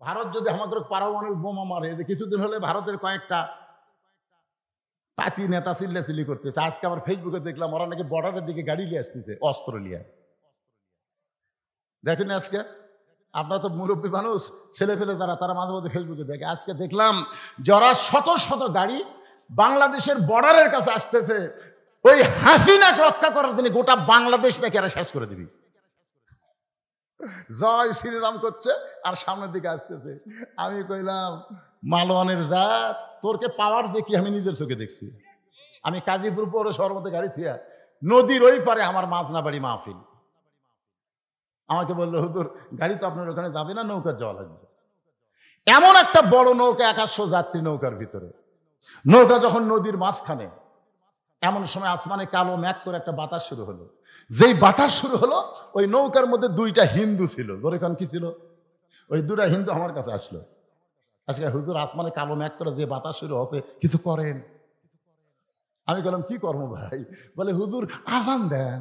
ভারত যদি আমাদের পারমাণবিক বোমা মারে, যে কিছুদিন হলে ভারতের কয়েকটা পাতি নেতা চিল্লাচিল্লি করতেছে। আজকে আবার ফেসবুকে দেখলাম ওরা নাকি বর্ডারের দিকে গাড়ি নিয়ে আসতেছে, অস্ত্র নিয়ে। দেখেন আজকে, আপনারা তো মুরব্বী মানুষ, ছেলে ফেলে যারা, তারা মাঝে মধ্যে ফেসবুকে দেখে। আজকে দেখলাম যারা শত শত গাড়ি বাংলাদেশের বর্ডারের কাছে আসতেছে, ওই হাসিনাকে রক্ষা করার জন্য গোটা বাংলাদেশ নাকি এরা শেষ করে দিবি, জয় শ্রীরাম করছে আর সামনের দিকে আসতেছে। আমি কইলাম মালওয়ানের জাত, তোরকে পাওয়ার যে কি আমি নিজের চোখে দেখছি। আমি কাজীপুর পৌরসভার মধ্যে গাড়ি থিয়া নদীর ওই পারে আমার মাঝনা বাড়ি মাহফিল। আমাকে বললো, হুজুর গাড়ি তো আপনার ওখানে যাবে না, নৌকার যাওয়া লাগবে। এমন একটা বড় নৌকা, 100 যাত্রী নৌকার ভিতরে। নৌকা যখন নদীর মাঝখানে, এমন সময় আসমানে কালো মেঘ করে একটা বাতাস শুরু হলো। যেই বাতাস শুরু হলো, ওই নৌকার মধ্যে 2টা হিন্দু ছিল। ধরে কারণ কি ছিল, ওই 2টা হিন্দু আমার কাছে আসলো। আজকে হুজুর আসমানে কালো মেঘ করে যে বাতাস শুরু হচ্ছে, কিছু করেন। আমি বললাম কি করবো ভাই? বলে হুজুর আজান দেন।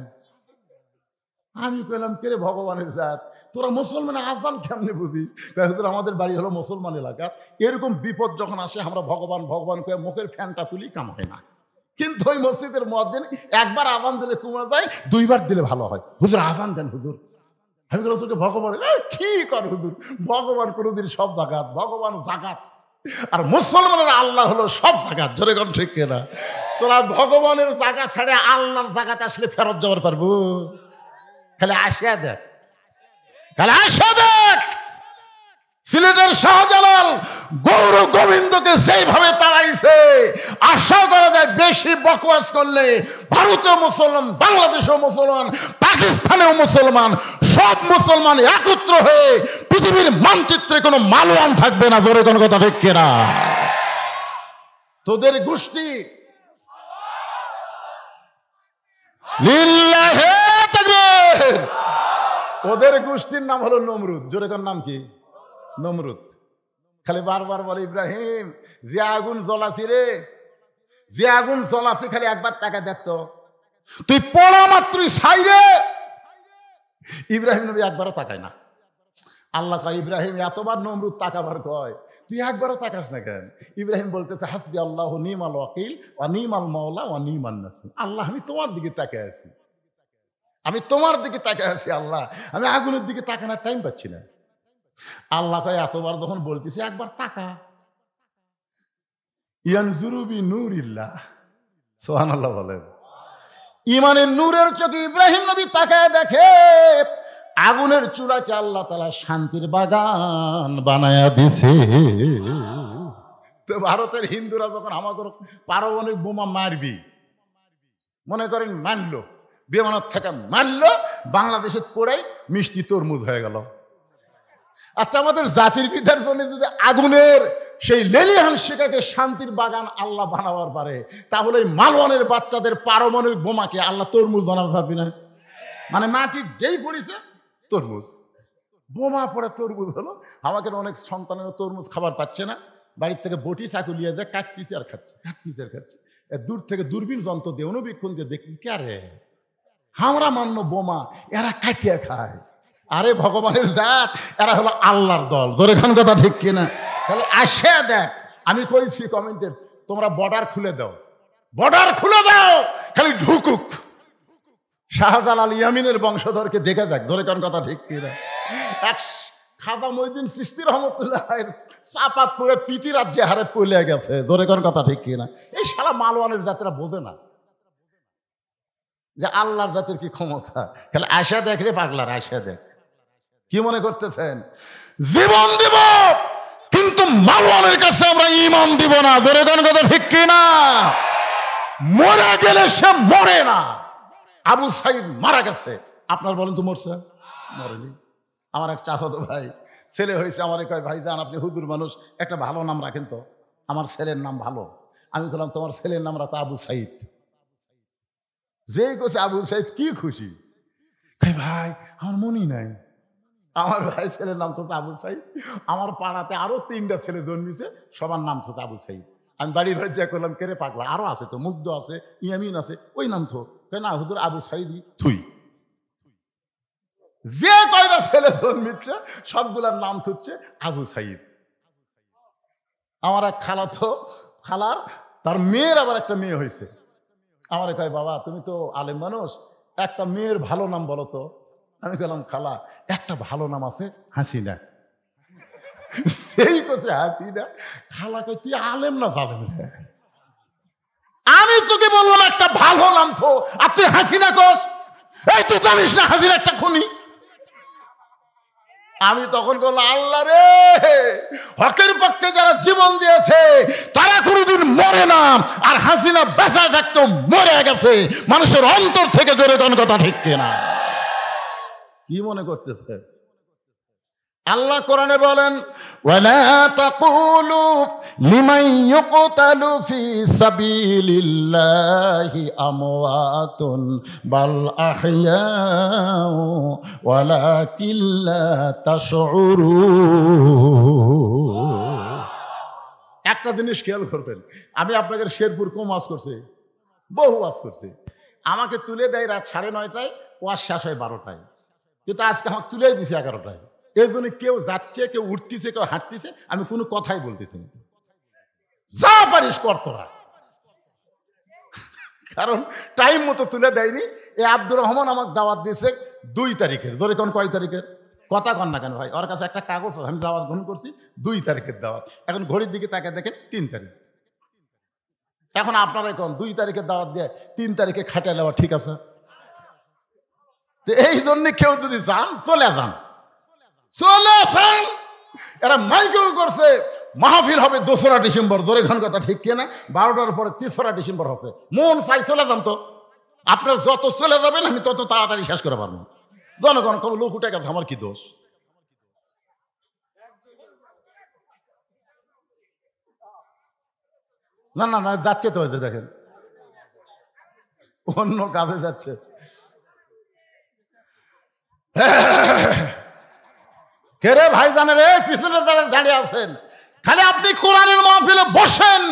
আমি কইলাম কে রে ভগবানের জাত, তোরা মুসলমান আজান কেমনে বুঝি? হুজুর আমাদের বাড়ি হলো মুসলমান এলাকা, এরকম বিপদ যখন আসে আমরা ভগবান ভগবান করে মুখের ফ্যানটা তুলি, কাম হয় না। কিন্তু ওই মসজিদের মুয়াজ্জিন একবার আজান দিলে কমে যায়, 2বার দিলে ভালো হয়। হুজুর আজান দেন হুজুর। আমি বললাম তোকে ভগবান কি কর হুজুর, ভগবান কোনোদিন সব জাগাত, ভগবান জাগাত, আর মুসলমানের আল্লাহ হলো সব জাগাত। জোরে কোন ঠিক কিনা? তোরা ভগবানের জায়গা ছেড়ে আল্লাহর জায়গাতে আসলে ফেরত যাওয়ার পারবো? খালি আসিয়া দেখ, খালি আসিয়া দেখ। সিলেটের শাহজালাল গৌর গোবিন্দকে যেভাবে তাড়াইছে, আশা করা যায় বেশি বকওয়াস করলে ভারতেও মুসলমান, বাংলাদেশেও মুসলমান, পাকিস্তানেও মুসলমান, সব মুসলমান একত্র হয়ে পৃথিবীর মানচিত্রে কোনো মালওয়ান থাকবে না। জোরে কোন কথা ঠিক কিনা? তোদের গোষ্ঠী লিল্লাহে তাকবীর, ওদের গোষ্ঠীর নাম হলো নমরুদ। জোরে কোন নাম কি? নমরুদ। খালি বারবার বলে ইব্রাহিম যে আগুন জ্বলাছি রে, যে আগুন জ্বলাছি, খালি একবার তাকে দেখতো, তুই পড়া মাত্রই ছাই রে। ইব্রাহিম নবী একবারও তাকায় না। আল্লাহ কয় ইব্রাহিম এতবার নমরুদ তাকাবার কয়, তুই একবারও তাকাস না কেন? ইব্রাহিম বলতেছে হাসবি আল্লাহু নিমাল ওয়াকিল ওয়া নিমাল মাওলা ওয়া নিমান নাসির। আল্লাহ আমি তোমার দিকে তাকায় আছি, আমি তোমার দিকে তাকায় আছি আল্লাহ, আমি আগুনের দিকে তাকানোর টাইম পাচ্ছি না। আল্লাহ কয় এতবার যখন বলতেছে একবার তাকা। ইয়ানজুরু বি নূরিল্লাহ, সুবহানাল্লাহ বলেন। ইমানের নূরের চোখে ইব্রাহিম নবী তাকায় দেখে আগুনের চূড়াকে আল্লাহ তাআলা শান্তির বাগান বানায়া দিছে। তো ভারতের হিন্দুরা যখন আমাদের পারমাণবিক বোমা মারবি, মনে করেন মানলো, বিমানের থেকে মানলো, বাংলাদেশে পড়াই মিষ্টি তরমুজ হয়ে গেল। আচ্ছা আমাদের জাতির পিতার জন্য যদি আগুনের সেই লেলিহান শিখাকে শান্তির বাগান আল্লাহ বানাবার পারে, তাহলে মালওয়ানের বাচ্চাদের পারমাণবিক বোমাকে আল্লাহ তরমুজ বানাতে পারবি না? মানে মাটি যেই পড়েছে তরমুজ, বোমা পড়ে তরমুজ হলো। আমাকে অনেক সন্তানেরা তরমুজ খাবার পাচ্ছে না, বাড়ির থেকে বটি চাকু লিয়ে যায়, কাটতিছে আর খাচ্ছে, কাটতিছে আর খাচ্ছে। দূর থেকে দূরবীন যন্ত্র দিয়ে অনুবীক্ষণ দিয়ে দেখি কে রে, হামরা মান্য বোমা, এরা কাটিয়ে খায়। আরে ভগবানের জাত, এরা হলো আল্লাহর দল। ধরে খান কথা ঠিক কিনা? তাহলে আসে দেখ, আমি কইছি কমেন্টে তোমরা বর্ডার খুলে দাও, বর্ডার খুলে দাও, খালি ঢুকুক। শাহজালাল ইয়ামিনের বংশধরকে দেখে দেখ। ধরে কারণ কথা ঠিক কিনা? এক খাজা মঈনুদ্দিন চিশতি রহমতুল্লাহ চাপাত পড়ে পিতি রাজ্যে হারে পলে গেছে। ধরে কারণ কথা ঠিক কিনা? এই শালা মালওয়ানের জাতিরা বোঝে না যে আল্লাহর জাতির কি ক্ষমতা। খালি আশা দেখ রে পাগলার, আশা দেখ। কি মনে করতেছেন জীবন দিব, কিন্তু মালওয়ানের কাছে আমরা ঈমান দিব না। ধরে কারণ কথা ঠিক কিনা? মরে গেলে সে মরে না। আবু সাইদ মারা গেছে, আপনার বলেন তো মরছে? মরেনি। আমার এক চাচাতো ভাই ছেলে হয়েছে, আমার কয় ভাই যান আপনি হুজুর মানুষ, একটা ভালো নাম রাখেন তো, আমার ছেলের নাম ভালো। আমি বললাম তোমার ছেলের নাম রাখো আবু সাইদ। যেই কোছে আবু সাইদ কি খুশি, ভাই আমার মনই নাই। আমার ভাই ছেলের নাম তো আবু সাইদ। আমার পাড়াতে আরো 3টা ছেলে জন্মিছে, সবার নাম তো আবু সাইদ। আমি বাড়ি ভাই যা করলাম, কেড়ে পাগলা আরো আছে তো, মুগ্ধ আছে, ইয়ামিন আছে, ওই নাম তো না হুজুর আবু সাইদ থুই। যে কয়টা ছেলে জন্মিচ্ছে সবগুলার নাম হচ্ছে আবু সাইদ। আমার এক খালার তার মেয়ের আবার একটা মেয়ে হয়েছে। আমার কয়, বাবা তুমি তো আলেম মানুষ, একটা মেয়ের ভালো নাম বলো তো। আমি বললাম, খালা একটা ভালো নাম আছে, হাসিনা। সেই কোসে হাসিনা। খালা কয়, তুই আলেম না পাবেন? আমি তোকে বললাম একটা ভালো নাম তো, আর তুই হাসিনা কোস? এই তুই জানিস না হাসিনা একটা খুনি? আমি তখন বললাম, আল্লাহ রে, হকের পক্ষে যারা জীবন দিয়েছে তারা কোনোদিন মরে না, আর হাসিনা বেঁচে থাকতো মরে গেছে। মানুষের অন্তর থেকে জোরে কোন কথা ঠিক কিনা? কি মনে করতেছে? আল্লাহ কোরআনে বলেন, ওয়ালা তাকুলু লিমান ইউকতালু ফি সাবিলিল্লাহি আমওয়াতুন বাল আহইয়াউ ওয়ালাকিন লা তাশউরুন। একটা জিনিস খেয়াল করবেন, আমি আপনাদের শেরপুর কম ওয়াজ করছি, বহু ওয়াজ করছি। আমাকে তুলে দেয় রাত 9:30টায়, ওয়াজ শেষ হয় 12টায়, কিন্তু আজকে আমাকে তুলে দিছে 11টায়। এই জন্য কেউ যাচ্ছে, কেউ উঠতেছে, কেউ হাঁটতেছে, আমি কোনো কথাই বলতেছি না। যা পারিস কর তোরা, কারণ টাইম মতো তুলে দেয়নি। এই আব্দুর রহমান আমাকে দাওয়াত দিয়েছে 2 তারিখের। জোরে কোন কয় তারিখের কথা কন না কেন ভাই? ওর কাছে একটা কাগজ, আমি দাওয়াত গ্রহণ করছি 2 তারিখের দাওয়াত। এখন ঘড়ির দিকে তাকে দেখেন 3 তারিখ। এখন আপনারা কোন 2 তারিখের দাওয়াত দিয়ে 3 তারিখে খাটিয়ে নেওয়া ঠিক আছে? তো এই জন্য কেউ যদি যান, চলে যান। এরা মাইকেল করছে মাহফিল হবে 2রা ডিসেম্বর। জোরে খান কথা ঠিক কিনা? 12টার পরে 3রা ডিসেম্বর হচ্ছে। মন চাই চলে যান তো। আপনার যত চলে যাবেন আমি তত তাড়াতাড়ি শেষ করে পারবো। জনগণ কবে লোক উঠে গেছে, আমার কি দোষ? না না না, যাচ্ছে তো, হয়েছে দেখেন অন্য কাজে যাচ্ছে। কে রে ভাই জানে রে, পিছনে যারা দাঁড়িয়ে আছেন, খালি আপনি কোরআনের মাহফিলে বসেন,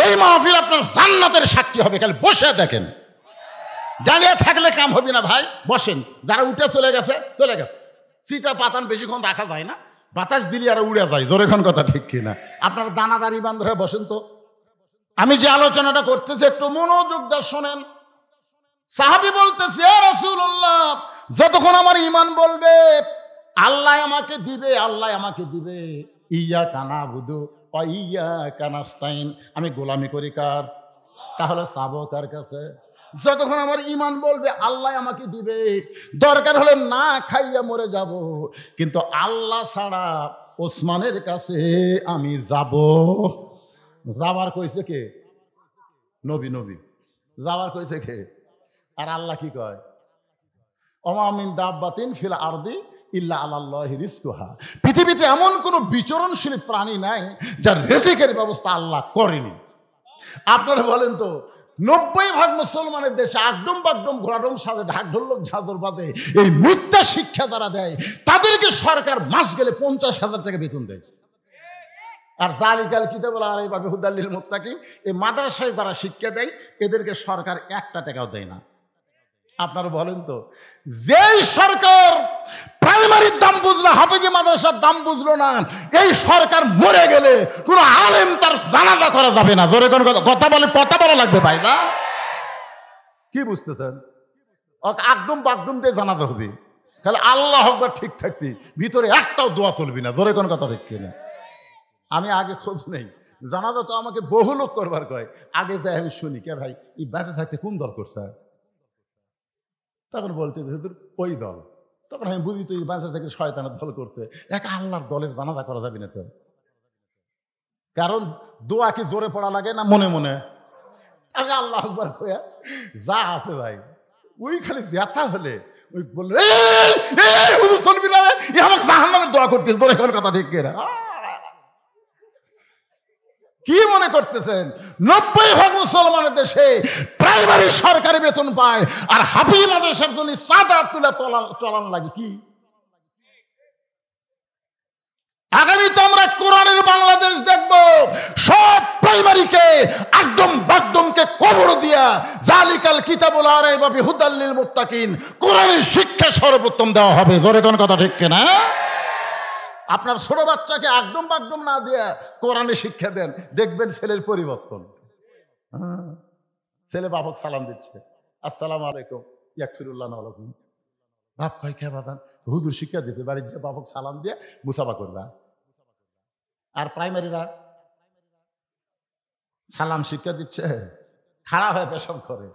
এই মাহফিল আপনার জান্নাতের সাক্ষী হবে। খালি বসে দেখেন, দাঁড়িয়ে থাকলে কাম হবে না ভাই। বসেন, যারা উঠে চলে গেছে চলে গেছে। সিটা পাতান বেশিক্ষণ রাখা যায় না, বাতাস দিলে আর উড়ে যায়। জোরে কোন কথা ঠিক কিনা? আপনারা দানাদারি বান্ধ হয়ে বসেন তো। আমি যে আলোচনাটা করতেছি একটু মনোযোগ দিয়ে শোনেন। সাহাবী বলতেছে, ইয়া রাসূলুল্লাহ, যতক্ষণ আমার ঈমান বলবে আল্লাহ আমাকে দিবে, আল্লাহ আমাকে দিবে, ইয়াকা নাবুদু ওয়া ইয়াকা নাস্তাইন, আমি গোলামি করি কার? তাহলে চাবো কার কাছে? যতক্ষণ আমার ঈমান বলবে আল্লাহ আমাকে দিবে, দরকার হলে না খাইয়া মরে যাব, কিন্তু আল্লাহ ছাড়া ওসমানের কাছে আমি যাব। যাবার কইছে কে? নবী। নবী যাবার কইছে কে? আর আল্লাহ কি কয়? ওমা মিন দাব্বাতিন ফিল আরদি ইল্লা আলাল্লাহি রিজকুহা। পৃথিবীতে এমন কোনো বিচরণশীল প্রাণী নাই যার রিজিকের ব্যবস্থা আল্লাহ করেনি। আপনারা বলেন তো, 90% মুসলমানের দেশে আগডুম বাগডুম ঘোড়াডুম সাথে ঢাক ঢোলক ঝাঁদর বাদে এই মিথ্যা শিক্ষা যারা দেয়, তাদেরকে সরকার মাস গেলে 50,000 টাকা বেতন দেয়। আর জালিকাল কিতাবুল এইভাবে হুদাল্লিল মুত্তাকিন, এই মাদ্রাসায় যারা শিক্ষা দেয় এদেরকে সরকার 1 টাকাও দেয় না। আপনারা বলেন তো, যেই সরকার প্রাইমারির দাম বুঝলো, হাফেজি মাদ্রাসার দাম বুঝলো না, এই সরকার মরে গেলে কোনো আলেম তার জানাজা করা যাবে না। জোরে কোন কথা বলে কথা বলা লাগবে ভাই না? কি বুঝতেছেন? আগডুম বাগডুম দিয়ে জানাজা হবে, খালি আল্লাহ আকবার ঠিক থাকবি, ভিতরে একটাও দোয়া চলবি না। জোরে কোন কথা ঠিক কিনা? আমি আগে খোঁজ নেই, জানাজা তো আমাকে বহু লোক করবার কয়, আগে যাই আমি শুনি, কে ভাই এই বেঁচে থাকতে কোন দল করছে? তখন বলছে ওই দল। তখন আমি বুঝি তো এই বাঁচা থেকে শয়তানের দল করছে, এক আল্লাহর দলের জানাজা করা যাবে না তো। কারণ দোয়া কি জোরে পড়া লাগে না মনে মনে? আগে আল্লাহ আকবার কয়া যা আছে ভাই, ওই খালি ব্যথা হলে ওই বললে চলবি না, আমাকে জাহান্নামের দোয়া করতেছে। জোরে কোন কথা ঠিক কিনা? কি মনে করতেছেন 90% মুসলমানের দেশে প্রাইমারি সরকারি বেতন পায়, আর হাফিজ মাদ্রাসার জন্য চাঁদা তুলে চলান লাগে? কি আগামীতে আমরা কোরআনের বাংলাদেশ দেখব, সব প্রাইমারিকে একদম বাগদমকে কবর দিয়া জালিকাল কিতাবুল লা রাইবা ফিহি হুদাল লিল মুত্তাকিন, কোরআনের শিক্ষা সর্বোত্তম দেওয়া হবে। জোরে কোন কথা ঠিক কিনা? আপনার ছোট বাচ্চাকে একদম বাগদম না দিয়ে কোরআনের শিক্ষা দেন, দেখবেন ছেলের পরিবর্তন। ছেলে বাপক সালাম দিচ্ছে, আসসালামু আলাইকুম, ইয়াকফিরুল্লাহ লাকুম। বাপ কয় কে বাদান, হুজুর শিক্ষা দিতে বাড়ির যে বাপক সালাম দিয়ে মুসাফা করবা। আর প্রাইমারিরা সালাম শিক্ষা দিচ্ছে, খারাপ হয়ে পেশাব করে,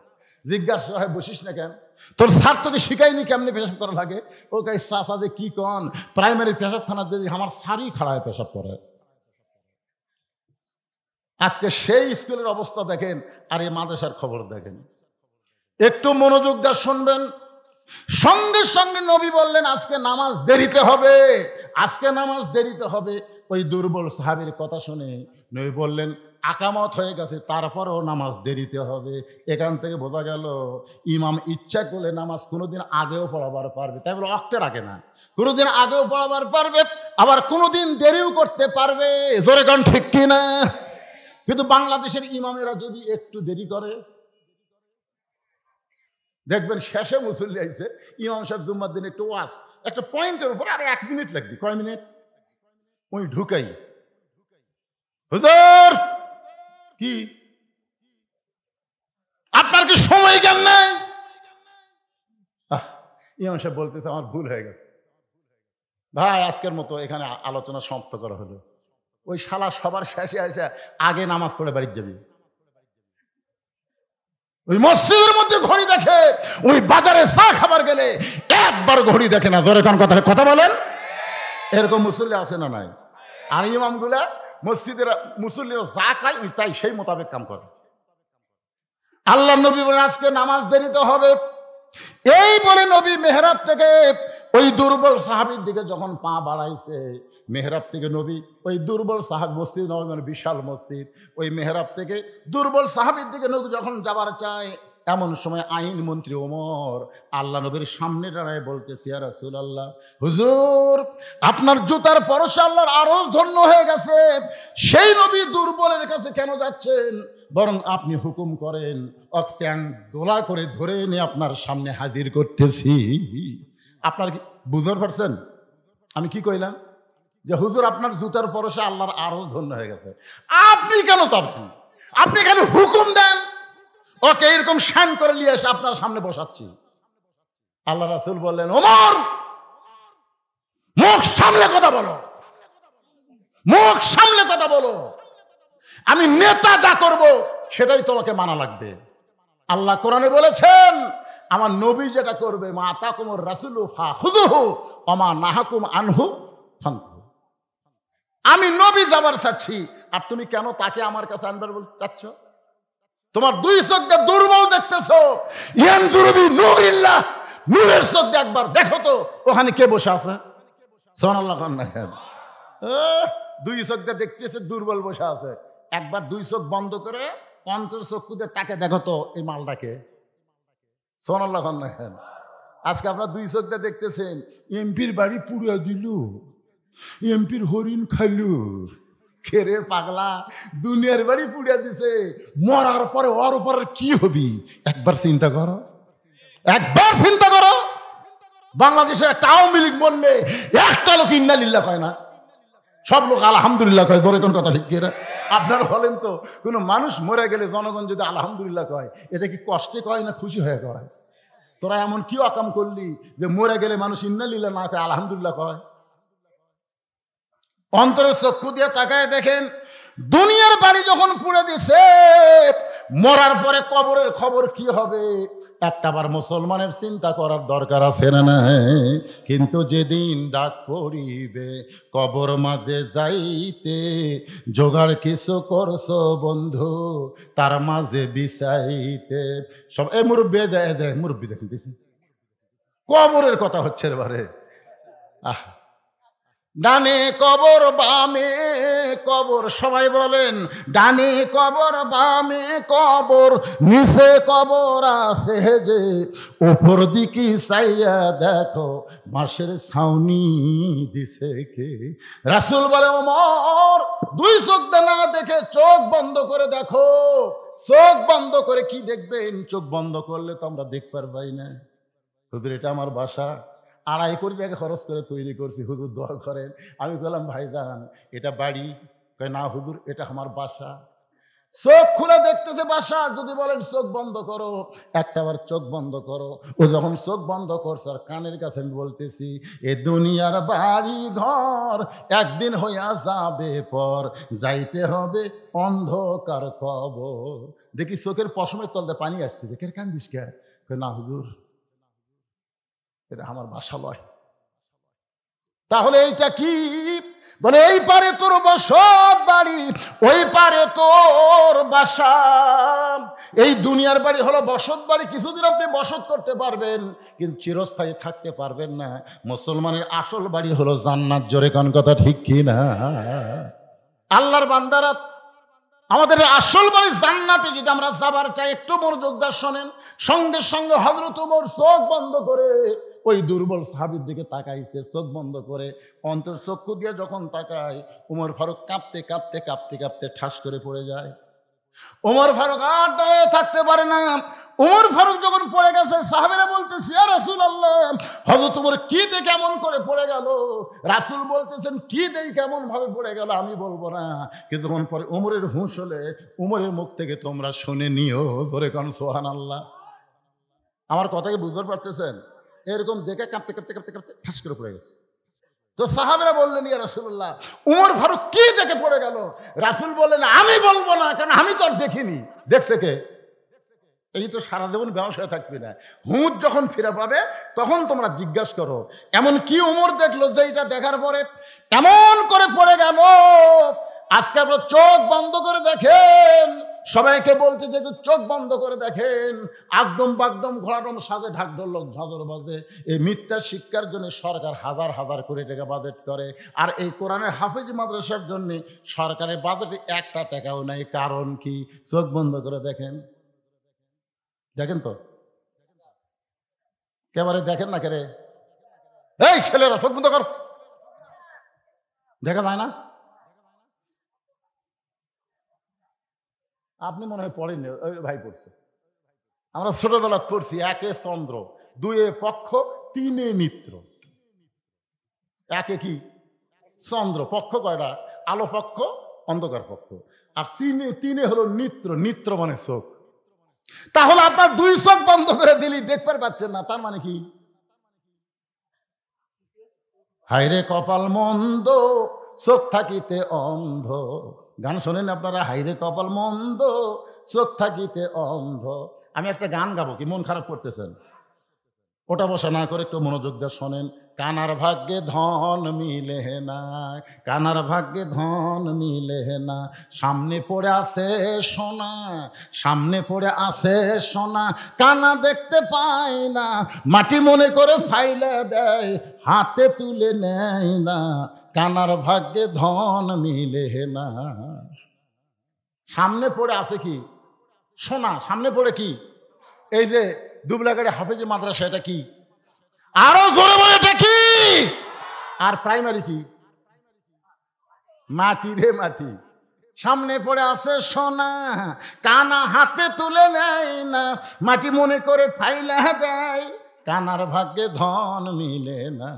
জিজ্ঞাসা হয় বসিস না কেন, তোর স্যার তোকে শিখাইনি কেমনি পেশাব করা লাগে। ও কে চাচা যে কি কন, প্রাইমারি পেশাবখানা যদি আমার স্যারই খাড়া হয়ে পেশাব করে। আজকে সেই স্কুলের অবস্থা দেখেন, আর এই মাদ্রাসার খবর দেখেন। একটু মনোযোগ দিয়ে শুনবেন। সঙ্গে সঙ্গে নবী বললেন আজকে নামাজ দেরিতে হবে, আজকে নামাজ দেরিতে হবে। ওই দুর্বল সাহাবীর কথা শুনে নবী বললেন আকামত হয়ে গেছে, তারপরেও নামাজ দেরিতে হবে। এখান থেকে বোঝা গেল ইমাম ইচ্ছা করলে নামাজ কোনোদিন আগেও পড়াবার পারবে, তাই বলে অক্তে রাখে না, কোনোদিন আগেও পড়াবার পারবে, আবার কোনোদিন দেরিও করতে পারবে। জোরে গান ঠিক কিনা? কিন্তু বাংলাদেশের ইমামেরা যদি একটু দেরি করে, দেখবেন শেষে মুসল্লি আইছে, ইমাম সাহেব জুম্মার দিন একটু ওয়াজ, একটা পয়েন্টের উপর আরে 1 মিনিট লাগবে, কয় মিনিট, ওই ঢুকাই, হুজুর কি আপনার কি সময় জ্ঞান নাই? ইমাম সাহেব বলতেছে আমার ভুল হয়ে গেছে ভাই, আজকের মতো এখানে আলোচনা সমাপ্ত করা হলো। ওই শালা সবার শেষে আসে আগে নামাজ পড়ে বাড়ি যাবি। ওই মসজিদের মধ্যে ঘড়ি দেখে, ওই বাজারে চা খাবার গেলে একবার ঘড়ি দেখে না। জোরে কোন কথা বলেন? এরকম মুসল্লি আছে না নাই? আর ইমামগুলা মসজিদের মুসল্লিরা যা খায় ওই তাই সেই মোতাবেক কাম করে। আল্লাহ নবী বলেন আজকে নামাজ দেরিতে হবে। এই বলে নবী মেহরাব থেকে ওই দুর্বল সাহাবীর দিকে যখন পা বাড়াইছে, মেহরাব থেকে নবী ওই দুর্বল সাহাবী, মসজিদ নবী মানে বিশাল মসজিদ, ওই মেহরাব থেকে দুর্বল সাহাবীর দিকে নবী যখন যাবার চায়, এমন সময় আইন মন্ত্রী ওমর আল্লাহ নবীর সামনে দাঁড়ায় বলতেছে ইয়া রাসূলুল্লাহ, হুজুর আপনার জুতার পরশে আল্লাহর আরশ ধন্য হয়ে গেছে, সেই নবী দুর্বলের কাছে কেন যাচ্ছেন? বরং আপনি হুকুম করেন অক্সিয়াং দোলা করে ধরে এনে আপনার সামনে হাজির করতেছি। আপনার কি বুঝতে পারছেন আমি কি কইলাম? যে হুজুর আপনার জুতার পরশে আল্লাহর আরশ ধন্য হয়ে গেছে, আপনি কেন যাবেন? আপনি কেন হুকুম দেন ওকে এরকম শান করে নিয়ে এসে আপনার সামনে বসাচ্ছি? আল্লাহ রাসূল বললেন ওমর মুখ সামলে কথা বলো, মুখ সামলে কথা বলো, আমি নেতা যা করব সেটাই তোমাকে মানা লাগবে। আল্লাহ কোরআনে বলেছেন আমার নবী যেটা করবে, মা আতাকুমুর রাসূলু ফাখুযুহু ওয়া মা নাহাকুম আনহু ফানতাহু। আমি নবী যাবার চাচ্ছি, আর তুমি কেন তাকে আমার কাছে আনবার বলতে চাচ্ছ? তোমার দুই চোখ দিয়ে দুর্বল দেখতেছো, ইয়ানজুরু বিনূরিল্লাহ, নূরের চোখ দিয়ে একবার দেখো তো ওখানে কে বসে আছে। সুবহানাল্লাহ। দুই চোখ দিয়ে দেখতেছে দুর্বল বসে আছে, একবার দুই চোখ বন্ধ করে অন্তর চক্ষু দিয়ে তাকে দেখো তো এই মালটাকে। সুবহানাল্লাহ। আজকে আপনার দুই চোখ দিয়ে দেখতেছেন এমপির বাড়ি পুড়িয়ে দিল, এমপির হরিণ খাইলু, খেরে পাগলা দুনিয়ার বাড়ি পুড়িয়ে দিছে, মরার পরে ওর উপর কি হবি একবার চিন্তা করো, একবার চিন্তা করো। বাংলাদেশে একটা আওয়ামী লীগ মরলে একটা লোক ইন্নালিল্লাহ কয় না, সব লোক আলহামদুলিল্লাহ কয়। জোরে কোন কথা ঠিক কিনা? আপনারা বলেন তো, কোনো মানুষ মরে গেলে জনগণ যদি আলহামদুলিল্লাহ কয়, এটা কি কষ্টে কয় না খুশি হয়ে কয়? তোরা এমন কি অকাম করলি যে মরে গেলে মানুষ ইন্নালিল্লাহ না কয়, আলহামদুলিল্লাহ কয়? অন্তরের চক্ষু দিয়ে তাকায় দেখেন, দুনিয়ার বাড়ি যখন পুড়ে দিছে, মরার পরে কবরের খবর কি হবে একটাবার মুসলমানের চিন্তা করার দরকার আছে না নাই? কিন্তু যেদিন ডাক পড়িবে কবর মাঝে যাইতে, জোগাড় কিছু করছো বন্ধু তার মাঝে বিছাইতে। সব এই মুরব্বী যায় দেখ, মুরব্বী দেখেন কবরের কথা হচ্ছে এবারে। ডানে কবর বামে কবর, সবাই বলেন ডানে কবর বামে কবর, নিচে কবর আছে যে, উপর দিকে চাইয়া দেখো মাসের ছাউনি দিছে কে। রাসূল বলে ওমর দুই চোখ দিয়ে না দেখে চোখ বন্ধ করে দেখো। চোখ বন্ধ করে কি দেখবেন? চোখ বন্ধ করলে তো আমরা দেখতে পারবাই না। হুজুর এটা আমার বাসা, 2.5 কোটি টাকা খরচ করে তৈরি করছি, হুজুর দোয়া করেন। আমি বললাম ভাইজান এটা বাড়ি? কয় না হুজুর এটা আমার বাসা। চোখ খুলে দেখতেছে বাসা। যদি বলেন চোখ বন্ধ করো, একটাবার চোখ বন্ধ করো। ও যখন চোখ বন্ধ করছে আর কানের কাছে আমি বলতেছি, এ দুনিয়ার বাড়ি ঘর একদিন হইয়া যাবে পর, যাইতে হবে অন্ধকার কবর। দেখি চোখের পশমের তলতে পানি আসছে। দেখে কান্দিস কে? না হুজুর এটা আমার বাসা লয়। তাহলে এইটা কি? বলে এই পারে তোর বসত বাড়ি, ওই পারে তোর বাসা। এই দুনিয়ার বাড়ি হলো বসত বাড়ি, কিছুদিন আপনি বসত করতে পারবেন কিন্তু চিরস্থায়ী থাকতে পারবেন না। মুসলমানের আসল বাড়ি হলো জান্নাত। জোরে কোন কথা ঠিক কি না? আল্লাহর বান্দারা, আমাদের আসল বাড়ি জান্নাতে যদি আমরা যাবার চাই, একটু মনোযোগ দিয়ে শোনেন। সঙ্গে সঙ্গে হযরত ওমর চোখ বন্ধ করে ওই দুর্বল সাহাবীর দিকে তাকাইছে। চোখ বন্ধ করে অন্তর চক্ষু দিয়ে যখন তাকায়, ওমর ফারুক কাঁপতে কাঁপতে কাঁপতে কাঁপতে ঠাস করে পড়ে যায়। ওমর ফারুক আর দাঁড়িয়ে থাকতে পারে না। ওমর ফারুক যখন পড়ে গেছে, সাহাবীরা বলতেছে ইয়া রাসূলুল্লাহ, হযরত ওমর কি দিয়ে কেমন করে পড়ে গেল? রাসূল বলতেছেন কি দিয়ে কেমন ভাবে পড়ে গেল আমি বলবো না, কিছুক্ষণ পরে ওমরের হুঁশ হলে ওমরের মুখ থেকে তোমরা শুনে নিও। ধরে কোন সুবহানাল্লাহ। আমার কথা কি বুঝতে পারতেছেন? এরকম দেখে কাঁপতে কাঁপতে কাঁপতে কাঁপতে ঠাস করে পড়ে গেছে। তো সাহাবীরা বললেন ইয়া রাসূলুল্লাহ, ওমর ফারুক কি দেখে পড়ে গেল? রাসূল বললেন আমি বলবো না, কারণ আমি তো আর দেখিনি। দেখছে কে? এই তো সারা জীবন ব্যবসায় থাকবি না, হুঁশ যখন ফিরে পাবে তখন তোমরা জিজ্ঞাসা করো এমন কি ওমর দেখলো যে এটা দেখার পরে এমন করে পড়ে গেল। আজকে আমরা চোখ বন্ধ করে দেখেন, সবাইকে বলতে যে চোখ বন্ধ করে দেখেন, একদম বাগদম ঘোড়াদম সাজে ঢাকঢোল লোক ঝাঁঝর বাজে। এই মিথ্যা শিক্ষার জন্য সরকার হাজার হাজার কোটি টাকা বাজেট করে, আর এই কোরআনের হাফেজ মাদ্রাসার জন্য সরকারের বাজেটে 1 টাকাও নাই। কারণ কি? চোখ বন্ধ করে দেখেন। দেখেন তো, কেবারে দেখেন না কেরে? এই ছেলেরা চোখ বন্ধ কর, দেখা যায় না? আপনি মনে হয় পড়েননি, ওই ভাই পড়ছে। আমরা ছোটবেলা পড়ছি 1 চন্দ্র, 2 পক্ষ, 3 মিত্র। 1 কি? চন্দ্র। পক্ষ কয়টা? আলো পক্ষ, অন্ধকার পক্ষ। আর 3 হলো নিত্র। নিত্র মানে চোখ। তাহলে আপনার 2 চোখ বন্ধ করে দিলি দেখতে পাচ্ছেন না, তার মানে কি? হায়রে কপাল মন্দ চোখ থাকিতে অন্ধ। গান শোনেন আপনারা? হায়রে কপাল মন্দ চোখ থাকিতে অন্ধ। আমি একটা গান গাবো, কি মন খারাপ করতেছেন? ওটা বসা না করে একটু মনোযোগ দিয়ে শোনেন। কানার ভাগ্যে ধন মিলে না, কানার ভাগ্যে ধন মিলে না, সামনে পড়ে আছে সোনা, সামনে পড়ে আছে সোনা, কানা দেখতে পায় না, মাটি মনে করে ফাইলে দেয়, হাতে তুলে নেয় না, কানার ভাগ্যে ধন মিলে না। সামনে পড়ে আছে কি? সোনা। সামনে পড়ে কি? এই যে দুবলাগাড়ি হাফেজি মাদ্রাসা, এটা কি? আরো জোরে বলে এটা কি? আর প্রাইমারি কি? মাটি রে মাটি। সামনে পড়ে আছে সোনা, কানা হাতে তুলে নেয় না, মাটি মনে করে ফাইলা দেয়, কানার ভাগ্যে ধন মিলে না।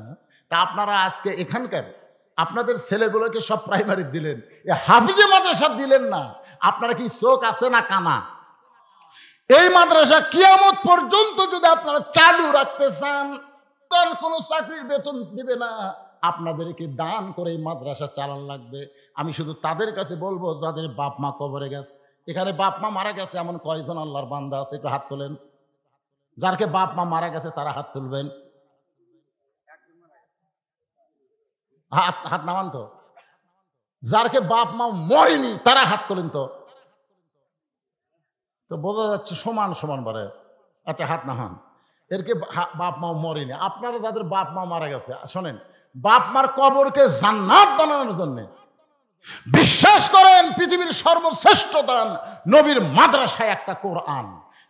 তা আপনারা আজকে এখানকার আপনাদের ছেলেগুলোকে সব প্রাইমারি দিলেন, এ হাফেজি মাদ্রাসা দিলেন না। আপনারা কি চোখ আছে না কানা? এই মাদ্রাসা কিয়ামত পর্যন্ত যদি আপনারা চালু রাখতে চান, কোনো চাকরির বেতন দিবে না, আপনাদেরকে দান করে এই মাদ্রাসা চালান লাগবে। আমি শুধু তাদের কাছে বলবো যাদের বাপ মা কবরে গেছে। এখানে বাপ মা মারা গেছে এমন কয়জন আল্লাহর বান্দা আছে? একটু হাত তোলেন। যারকে বাপ মা মারা গেছে তারা হাত তুলবেন। হাত হাত নামান তো। যারকে বাপ মা মরেনি তারা হাত তোলেন তো। তো বোঝা যাচ্ছে সমান সমান বারে। আচ্ছা হাত নামান। এরকে বাপ মা মরেনি। আপনারা যাদের বাপ মা মারা গেছে, শোনেন, বাপ মার কবরকে জান্নাত বানানোর জন্য বিশ্বাস করেন পৃথিবীর সর্বশ্রেষ্ঠ দান নবীর মাদ্রাসায় একটা কোরআন।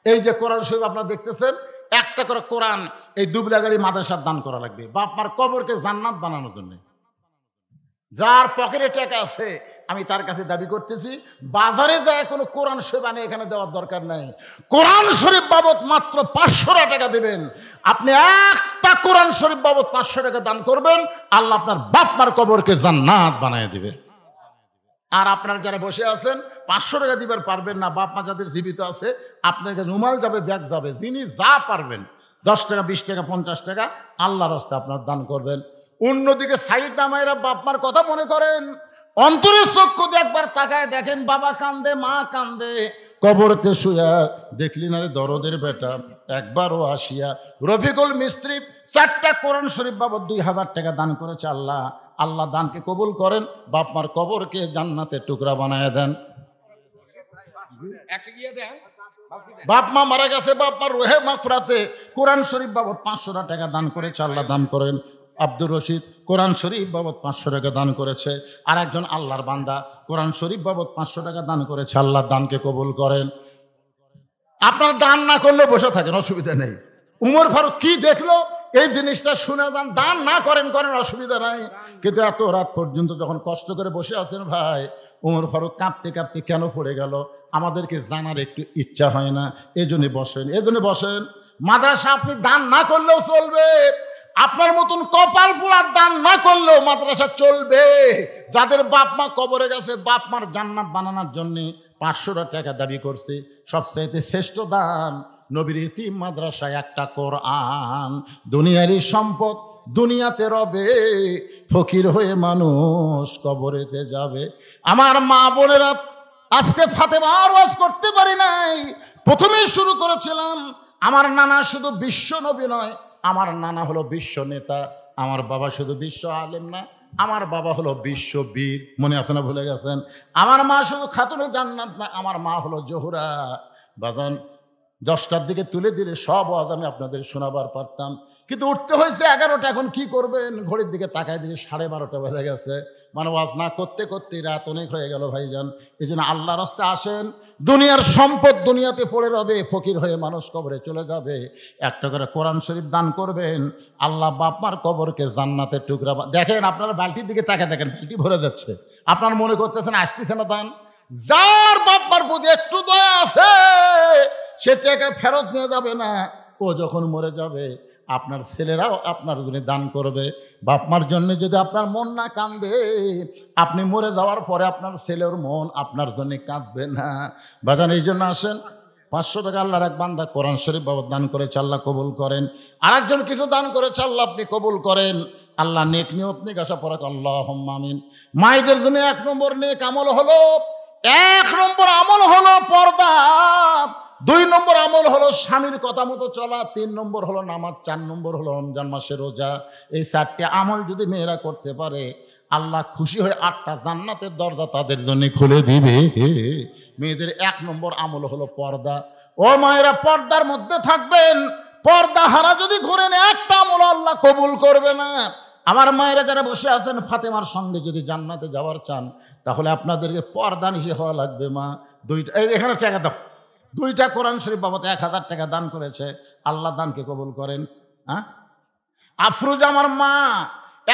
এই যে কোরআন শরীফ আপনারা দেখতেছেন, একটা করে কোরআন এই দুবলাগাড়ি মাদ্রাসার দান করা লাগবে বাপ মার কবরকে জান্নাত বানানোর জন্য। যার পকেটে টাকা আছে আমি তার কাছে দাবি করতেছি, বাজারে যায় কোনো কোরআন শরীফ আনে এখানে দেওয়ার দরকার নাই। কোরআন শরীফ বাবদ মাত্র 500 টাকা দেবেন। আপনি একটা কোরআন শরীফ বাবদ 500 টাকা দান করবেন, আল্লাহ আপনার বাপ মার কবরকে জান্নাত বানায় দিবে। আর আপনারা যারা বসে আছেন 500 টাকা দিবার পারবেন না, বাপ মা যাদের জীবিত আছে, আপনাকে রুমাল যাবে, ব্যাগ যাবে, যিনি যা পারবেন 10 টাকা 20 টাকা 50 টাকা আল্লাহর রাস্তায় আপনার দান করবেন। অন্যদিকে সাইড নামাইরা বাপ মার কথা মনে করেন, অন্তরের চক্ষু দিয়ে একবার তাকায় দেখেন, বাবা কান্দে, মা কান্দে, কবরতে শুয়া দেখলি না রে দরদের বেটা, একবারও আসিয়া রফিকুল মিস্ত্রি 4টা কোরআন শরীফ বাবদ 2000 টাকা দান করেছে। আল্লাহ আল্লাহ দানকে কবুল করেন, বাপ মার কবরকে জান্নাতের টুকরা বানায় দেন। বাপ মা মারা গেছে, বাপ মার রোহে মাগফিরাতে কোরআন শরীফ বাবদ 500 টাকা দান করেছে, আল্লাহ দান করেন। আব্দুর রশিদ কোরআন শরীফ বাবদ 500 টাকা দান করেছে। আর একজন আল্লাহর বান্দা কোরআন শরীফ বাবদ 500 টাকা দান করেছে, আল্লাহ দানকে কবুল করেন। আপনারা দান না করলে বসে থাকেন, অসুবিধা নেই। উমর ফারুক কি দেখলো এই জিনিসটা শুনে যান, দান না করেন করেন, অসুবিধা নাই। কিন্তু এত রাত পর্যন্ত যখন কষ্ট করে বসে আছেন ভাই, উমর ফারুক কাঁপতে কাঁপতে কেন পড়ে গেল আমাদেরকে জানার একটু ইচ্ছা হয় না। এজন্য বসেন, এজন্য বসেন। মাদ্রাসা আপনি দান না করলেও চলবে, আপনার মতন কপাল পোড়ার দান না করলেও মাদ্রাসা চলবে। যাদের বাপ মা কবরে গেছে, বাপ মার জান্নাত বানানোর জন্য 500 টাকা দাবি করছে। সবচাইতে শ্রেষ্ঠ দান নবীর ইতিম মাদ্রাসায় একটা কোরআন। দুনিয়ারই সম্পদ দুনিয়াতে রবে, ফকির হয়ে মানুষ কবরেতে যাবে। আমার মা বোনেরা, আজকে ফাতেমার ওয়াজ করতে পারি নাই। প্রথমেই শুরু করেছিলাম, আমার নানা শুধু বিশ্ব নবী নয়, আমার নানা হলো বিশ্ব নেতা। আমার বাবা শুধু বিশ্ব আলেম না, আমার বাবা হলো বিশ্ব বীর। মনে আছে না, ভুলে গেছেন? আমার মা শুধু খাতুনে জান্নাত না, আমার মা হলো জোহরা। বাজান 10টার দিকে তুলে দিলে সব ওয়াজ আমি আপনাদের শোনাবার পারতাম, কিন্তু উঠতে হয়েছে 11টা। এখন কি করবেন? ঘড়ির দিকে তাকায় দিকে 12:30 বেজে গেছে। মানে ওয়াজ না করতে করতে রাত অনেক হয়ে গেল ভাইজান। এই জন্য আল্লাহর রাস্তায় আসেন। দুনিয়ার সম্পদ দুনিয়াতে পড়ে রবে, ফকির হয়ে মানুষ কবরে চলে যাবে। একটা করে কোরআন শরীফ দান করবেন, আল্লাহ বাপমার কবরকে জান্নাতের টুকরা। দেখেন আপনারা বালতির দিকে তাকায় দেখেন, বালতি ভরে যাচ্ছে। আপনার মনে করতেছেন আসতেছে না দান। যার বাপমার প্রতি একটু দয়া আছে সে টাকা ফেরত নিয়ে যাবে না। ও যখন মরে যাবে আপনার ছেলেরাও আপনার জন্য দান করবে। বাপমার জন্য যদি আপনার মন না কাঁদে, আপনি মরে যাওয়ার পরে আপনার ছেলের মন আপনার জন্য কাঁদবে না। বাজান এই জন্য আসেন, 500 টাকা আল্লাহর এক বান্দা কোরআন শরীফ বাবদ দান করেছে, আল্লাহ কবুল করেন। আরেকজন কিছু দান করেছে, আল্লাহ আপনি কবুল করেন। আল্লাহ নেক নিয়ত নেক আশা পড়াক, আল্লাহুম্মা আমিন। মায়েদের জন্য 1 নম্বর নেক আমল হলো, 1 নম্বর আমল হলো পর্দা। 2 নম্বর আমল হলো স্বামীর কথা মতো চলা। 3 নম্বর হলো নামাজ। 4 নম্বর হলো রমজান মাসের রোজা। এই 4টি আমল যদি মেয়েরা করতে পারে, আল্লাহ খুশি হয়ে 8টা জান্নাতের দরজা তাদের জন্য খুলে দিবে। মেয়েদের 1 নম্বর আমল হলো পর্দা। ও মায়েরা, পর্দার মধ্যে থাকবেন। পর্দা হারা যদি ঘুরেন, একটা আমল আল্লাহ কবুল করবে না। আমার মায়েরা যারা বসে আছেন, ফাতেমার সঙ্গে যদি জান্নাতে যাওয়ার চান, তাহলে আপনাদেরকে পর্দা নিশে হওয়া লাগবে। মা 2টা, এখানে টাকা দাও, 2টা কোরআন শরীফ বাবদ 1000 টাকা দান করেছে, আল্লাহ দানকে কবুল করেন। হ্যাঁ, আফরোজ আমার মা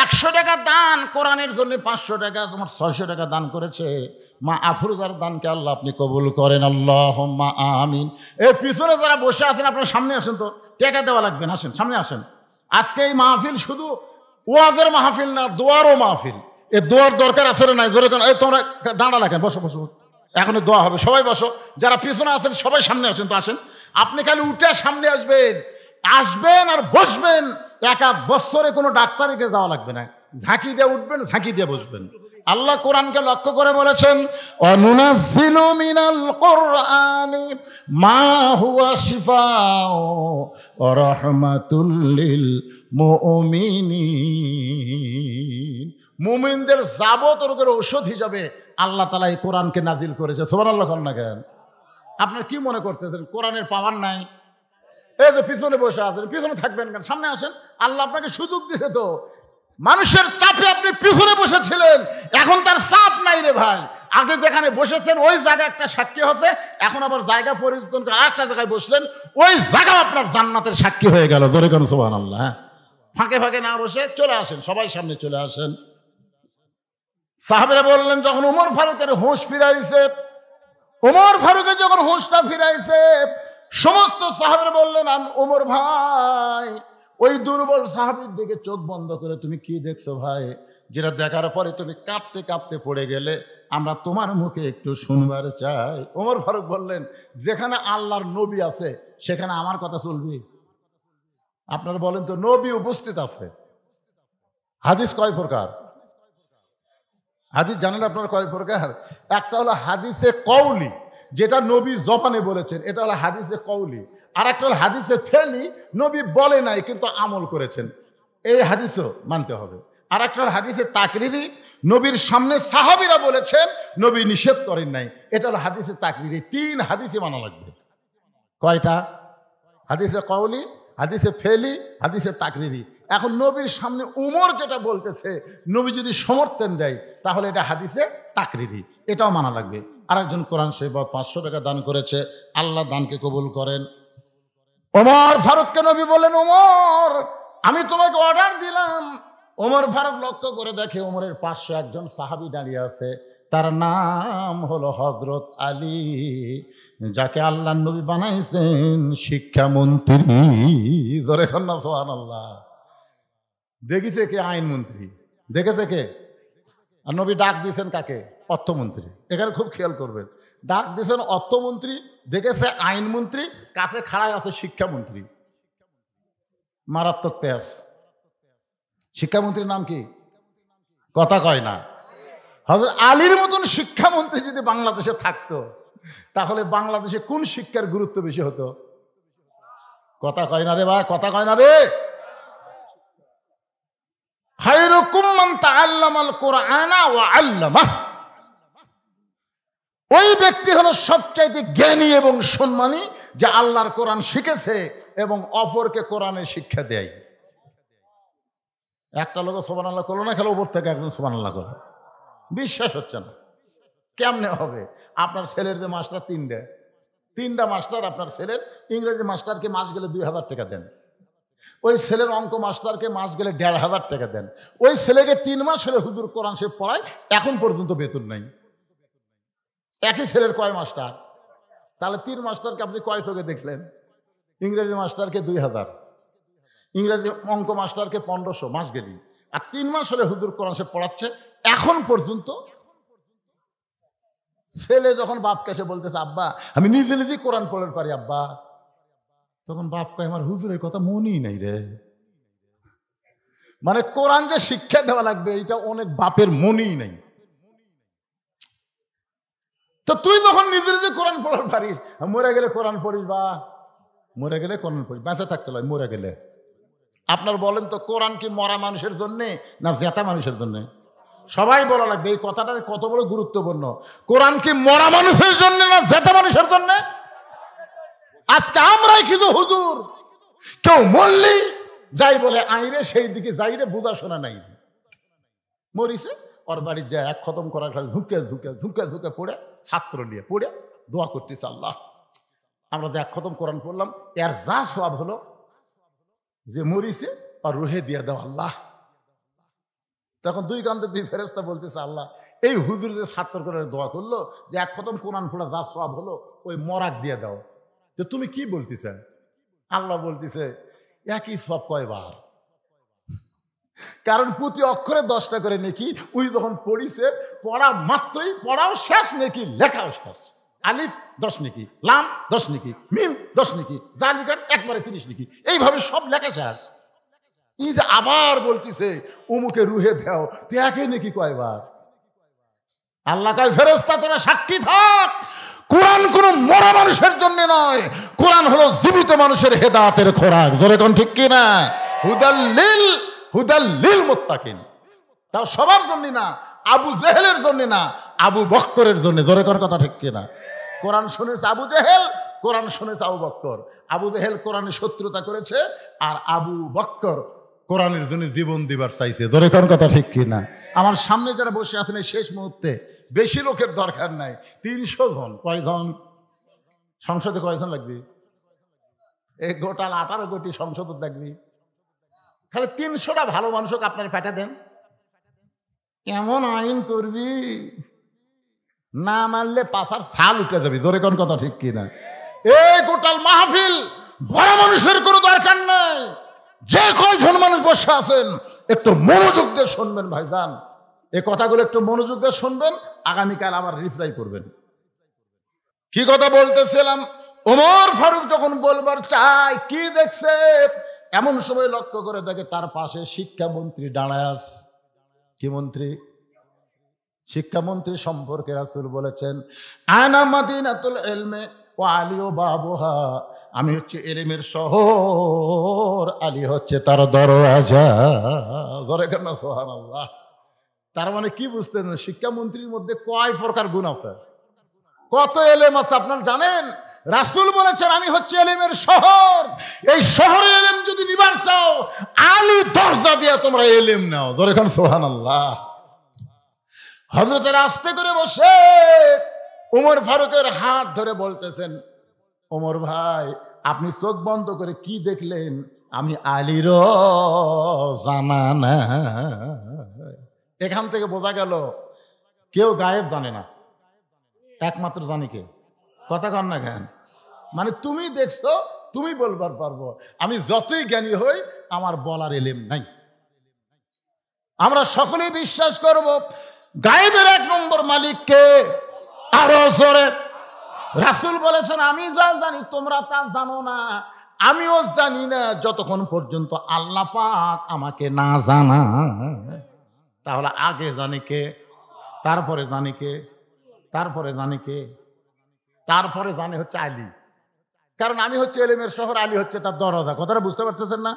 100 টাকা দান, কোরআনের জন্য 500 টাকা, তোমার 600 টাকা দান করেছে। মা আফরোজার দানকে আল্লাহ আপনি কবুল করেন, আল্লাহুম্মা আমিন। এই পিছনে যারা বসে আছেন আপনারা সামনে আসেন, তো টাকা দেওয়া লাগবে না, আসেন সামনে আসেন। আজকে এই মাহফিল শুধু ওয়াজের মাহফিল না, দোয়ারও মাহফিল। এই দোয়ার দরকার আছে না? নাই জোরে কেন? এই তোমরা ডাঁড়া রাখেন, বসো বসো, এখন দোয়া হবে, সবাই বসো। যারা পিছনে আছেন সবাই সামনে আসেন, তো আসেন। আপনি খালি উঠে সামনে আসবেন, আসবেন আর বসবেন। 1 বছরে কোনো ডাক্তারিকে যাওয়া লাগবে না, ঝাঁকি দিয়ে উঠবেন, ঝাঁকি দিয়ে বসবেন। আল্লাহ কোরআনকে লক্ষ্য করে বলেছেন, অনুনাজ্জিলু মিনাল কুরআনি মা হুয়া শিফাউ ওয়া রাহমাতুল লিল মুমিনিন। মুমিনদের যাবতীয় রোগের ঔষধ হিসাবে আল্লাহ তাআলা এই কোরআনকে নাজিল করেছে। সুবহানাল্লাহ বলেন না কেন? আপনারা কি মনে করতেছেন কোরআনের পাওয়ার নাই? এই যে পিছনে বসে আছেন, পিছনে থাকবেন কেন? সামনে আসেন। আল্লাহ আপনাকে সুযোগ দিয়েছে তো। মানুষের চাপে আপনি পিছনে বসেছিলেন, এখন তার চাপ নাই রে ভাই। আগে যেখানে বসেছেন ওই জায়গা একটা সাক্ষী হচ্ছে, এখন আবার জায়গা পরিবর্তন করে আরেকটা জায়গায় বসলেন, ওই জায়গা আপনার জান্নাতের সাক্ষী হয়ে গেল। জোরে কোন সুবহানাল্লাহ। ফাঁকে ফাঁকে না বসে চলে আসেন, সবাই সামনে চলে আসেন। সাহাবীরা বললেন, যখন ওমর ফারুকের হুঁশ ফিরাইছে, ওমর ফারুকের যখন হুঁশটা ফিরাইছে, সমস্ত সাহাবীরা বললেন, ওমর ভাই, ওই দুর্বল সাহাবীর দিকে চোখ বন্ধ করে তুমি কি দেখছো ভাই, যেটা দেখার পরে তুমি কাঁপতে কাঁপতে পড়ে গেলে, আমরা তোমার মুখে একটু শুনবার চাই। ওমর ফারুক বললেন, যেখানে আল্লাহর নবী আছে সেখানে আমার কথা চলবে? আপনারা বলেন তো, নবী উপস্থিত আছে। হাদিস কয় প্রকার? হাদিস জানেন আপনারা কয় প্রকার? একটা হলো হাদিসে কওলি, যেটা নবী জবানে বলেছেন, এটা হলো হাদিসে কওলি। আর একটা হলো হাদিসে ফেলি, নবী বলে নাই কিন্তু আমল করেছেন, এই হাদিসও মানতে হবে। আর একটা হলো হাদিসে তাকরিরি, নবীর সামনে সাহাবীরা বলেছেন, নবী নিষেধ করেন নাই, এটা হলো হাদিসে তাকরিরি। 3 হাদিসে মানা লাগবে। কয়টা? হাদিসে কওলি, হাদিসে ফেলি, হাদিসে তাকরিরি। এখন নবীর সামনে উমর যেটা বলতেছে, নবী যদি সমর্থন দেয় তাহলে এটা হাদিসে তাকরিরি, এটাও মানা লাগবে। আরেকজন কোরআন শরীফ 500 টাকা দান করেছে, আল্লাহ দানকে কবুল করেন। ওমর ফারুককে নবী বলেন, ওমর, আমি তোমাকে অর্ডার দিলাম। ওমর ফারুক লক্ষ্য করে দেখে ওমরের পাশে একজন সাহাবী দাঁড়িয়ে আছে, তার নাম হলো হযরত আলী, যাকে আল্লাহ নবী বানাইছেন শিক্ষামন্ত্রী। ধরে না সুবহানাল্লাহ। দেখেছে কে? আইনমন্ত্রী। দেখেছে কে? আর নবী ডাক দিয়েছেন কাকে? অর্থমন্ত্রী। এখানে খুব খেয়াল করবেন, ডাক দিয়েছেন অর্থমন্ত্রী, দেখেছে আইনমন্ত্রী, কাছে খাড়ায় আছে শিক্ষামন্ত্রী। মারাত্মক পেঁয়াজ। শিক্ষামন্ত্রীর নাম কি? কথা কয় না। হযরত আলীর মতন শিক্ষামন্ত্রী যদি বাংলাদেশে থাকতো, তাহলে বাংলাদেশে কোন শিক্ষার গুরুত্ব বেশি হতো? কথা কয় না রে ভাই, কথা কয় না রে। খায়রুকুম মান তাআল্লামাল কুরআনা ওয়া আল্লামাহ। ওই ব্যক্তি হলো সবচাইতে জ্ঞানী এবং সম্মানী, যে আল্লাহর কোরআন শিখেছে এবং অপরকে কোরআনের শিক্ষা দেয়। একটা লোক সুবহানাল্লাহ করলো না, খেলে উপর থেকে একজন সুবহানাল্লাহ করলো। বিশ্বাস হচ্ছে না, কেমনে হবে? আপনার ছেলের যে মাস্টার 3টা মাস্টার, আপনার ছেলের ইংরেজি মাস্টারকে মাস গেলে 2000 টাকা দেন, ওই ছেলের অঙ্ক মাস্টারকে মাস গেলে 1500 টাকা দেন, ওই ছেলেকে 3 মাস হলে হুজুর কোরআন শরীফ পড়ায়, এখন পর্যন্ত বেতন নাই। একই ছেলের কয় মাস্টার? তাহলে 3 মাস্টারকে আপনি কয় চোখে দেখলেন? ইংরেজি মাস্টারকে 2000, ইংরেজি অঙ্ক মাস্টারকে 1500 মাস গেলি, আর 3 মাস হলে হুজুর কোরআন শরীফ পড়াচ্ছে, এখন পর্যন্ত। ছেলে যখন বাপকে এসে বলতেছে, আব্বা আমি নিজে নিজে কোরআন পড়তে পারি আব্বা, তখন বাপ কয়, আমার হুজুরের কথা মনেই নাই রে। মানে কোরআন যে শিক্ষা দেওয়া লাগবে, এটা অনেক বাপের মনেই নাই। তো তুই যখন নিজে নিজে কোরআন পড়তে পারিস, মরে গেলে কোরআন পড়িস বা মরে গেলে কোরআন পড়িস, বেঁচে থাকতে লয়, মরে গেলে। আপনার বলেন তো, কোরআন কি মরা মানুষের জন্যে না জেতা মানুষের জন্যে? সবাই বলা লাগবে, এই কথাটা কত বড় গুরুত্বপূর্ণ। কোরআন কি মরা মানুষের জন্য না জেতা মানুষের জন্য? আজকে আমরাই কিন্তু হুজুর, কেউ মরলি যাই বলে আইরে, সেই দিকে যাইরে, বোঝা শোনা নাই। মরিছে, ওর বাড়ি যায় এক খতম করার খালি ঝুঁকে ঝুঁকে ঝুঁকে ঝুঁকে পড়ে, ছাত্র নিয়ে পড়ে দোয়া করতেছে, আল্লাহ আমরা যে এক খতম কোরআন পড়লাম, এর যা সওয়াব হলো, যে মরিছে আর রুহে দিয়ে দাও আল্লাহ। তখন 2 কান্দে 2 ফেরেশতা বলতেছে, আল্লাহ এই হুজুর যে ছাত্র করে দোয়া করলো, যে এক খতম কোরআন পড়া যা সওয়াব হলো, ওই মরাক দিয়ে দাও। তো তুমি কি বলতেছেন? আল্লাহ বলতেছে, একই সওয়াব কয়বার? কারণ প্রতি অক্ষরে 10টা করে নেকি। ওই যখন পড়িছে, পড়া মাত্রই পড়াও শেষ, নেকি লেখাও শেষ। আলিফ 10 নেকি, লাম 10 নেকি, মিম 10 নেকি, জালিকার একবারে 30 নেকি, এইভাবে সব লেখা শেষ। এই যে আবার বলতেছে উমুকে রুহে দাও, তুই একে নাকি কয়বার? আল্লাহ কয়, ফেরেশতা তোরা সাক্ষী থাক, কোরআন কোন মরা মানুষের জন্য নয়, কোরআন হলো জীবিত মানুষের হেদায়েতের খোরাক। জোরে কোন ঠিক কি না? হুদাল্লিল মুত্তাকিন। তাও সবার জন্য না, আবু জেহেলের জন্য না, আবু বক্করের জন্য। জোরে কোন কথা ঠিক কি না? কোরআন শুনেছে আবু জেহেল, কোরআন শুনেছে আবু বক্কর। আবু জেহেল কোরআনের শত্রুতা করেছে, আর আবু বক্কর কোরআনের জন্য জীবন দিবার চাইছে। জোরে কোন কথা ঠিক কি না? আমার সামনে যারা বসে আছেন এই শেষ মুহূর্তে, বেশি লোকের দরকার নাই, 300 জন। কয়জন? সংসদে কয়জন লাগবে? এই গোটাল 18 কোটি সংসদ লাগবে। খালি 300টা ভালো মানুষকে আপনার পেটে দেন, এমন আইন করবি না মানলে পাশার ছাল উঠে যাবি। জোরে কোন কথা ঠিক কিনা? এই গোটাল মাহফিল বড় মানুষের কোনো দরকার নাই, যে কয়জন মানুষ বসে আছেন একটু মনোযোগ দিয়ে শুনবেন ভাইজান, এই কথাগুলো একটু মনোযোগ দিয়ে শুনবেন, আগামীকাল আবার রিপ্লাই করবেন। কি কথা বলতেছিলাম? ওমর ফারুক যখন বলবার চাই কি দেখছে, এমন সময় লক্ষ্য করে দেখে তার পাশে শিক্ষামন্ত্রী দাঁড়ায় আছে। কি মন্ত্রী? শিক্ষামন্ত্রী সম্পর্কে রাসূল বলেছেন, আনা মাদিনাতুল ইলমে ওয়া আলিও বাবুহা, আমি হচ্ছে ইলমের শহর, আলী হচ্ছে তার দরওয়াজা। ধরে কেন সুবহানাল্লাহ। তার মানে কি বুঝতেন? শিক্ষামন্ত্রীর মধ্যে কয় প্রকার গুণ আছে, কত এলেম আছে আপনারা জানেন? রাসূল বলেছেন আমি হচ্ছে এলেমের শহর, এই শহরে এলেম যদি নিবার চাও আলী দরজা দিয়ে তোমরা এলেম নাও। ধরে কেন সুবহানাল্লাহ। হযরতের আস্তে করে বসে ওমর ফারুকের হাত ধরে বলতেছেন, ওমর ভাই আপনি চোখ বন্ধ করে কি দেখলেন? আমি আলীর জানা না। এখান থেকে বোঝা গেল কেউ গায়েব জানে না, একমাত্র জানি কে। কথা কন না কেন? মানে তুমি দেখছো, তুমি বলবার পারবো, আমি যতই জ্ঞানী হই আমার বলার এলেম নাই। আমরা সকলেই বিশ্বাস করব গায়েবের এক নম্বর মালিককে। আরো জোরে। রাসূল বলেছেন আমি যা জানি তোমরা তা জানো না, আমিও জানি না যতক্ষণ পর্যন্ত আল্লাহ পাক আমাকে না জানা। তাহলে আগে জানি কে, তারপরে জানি কে, তারপরে জানি কে, তারপরে জানে হচ্ছে আলী। কারণ আমি হচ্ছে এলেমের শহর, আলী হচ্ছে তার দরজা। কথাটা বুঝতে পারতেছেন না?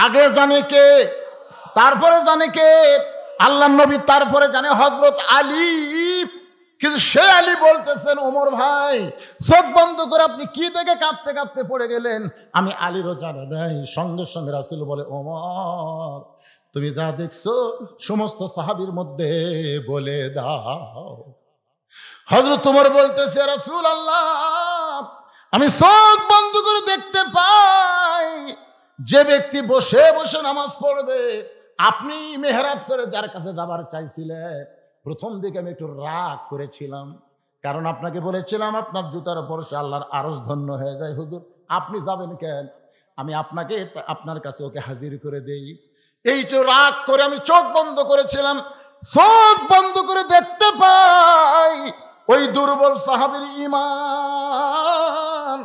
আগে জানে কে, তারপরে জানে কে আল্লাহ নবী, তারপরে জানে হযরত আলী। কিন্তু সে আলী বলতেছেন ওমর ভাই চোখ বন্ধ করে আপনি কি দেখে কাঁপতে কাঁপতে পড়ে গেলেন? আমি আলীরও জানা নাই। সঙ্গে সঙ্গে রাসূল বলে ওমর তুমি যা দেখছো সমস্ত সাহাবীর মধ্যে বলে দাও। হযরত ওমর বলতেছে রাসূলুল্লাহ আমি চোখ বন্ধ করে দেখতে পাই যে ব্যক্তি বসে বসে নামাজ পড়বে, আপনি মেহরাব ছেড়ে যার কাছে যাবার চাইছিলেন, প্রথম দিকে আমি একটু রাগ করেছিলাম, কারণ আপনাকে বলেছিলাম আপনার জুতার উপর সে আল্লাহর আরশ ধন্য হয়ে যায়। হুজুর আপনি যাবেন কেন? আমি আপনাকে আপনার কাছে ওকে হাজির করে দেই। এইটা রাগ করে আমি চোখ বন্ধ করেছিলাম। চোখ বন্ধ করে দেখতে পাই ওই দুর্বল সাহাবীর ঈমান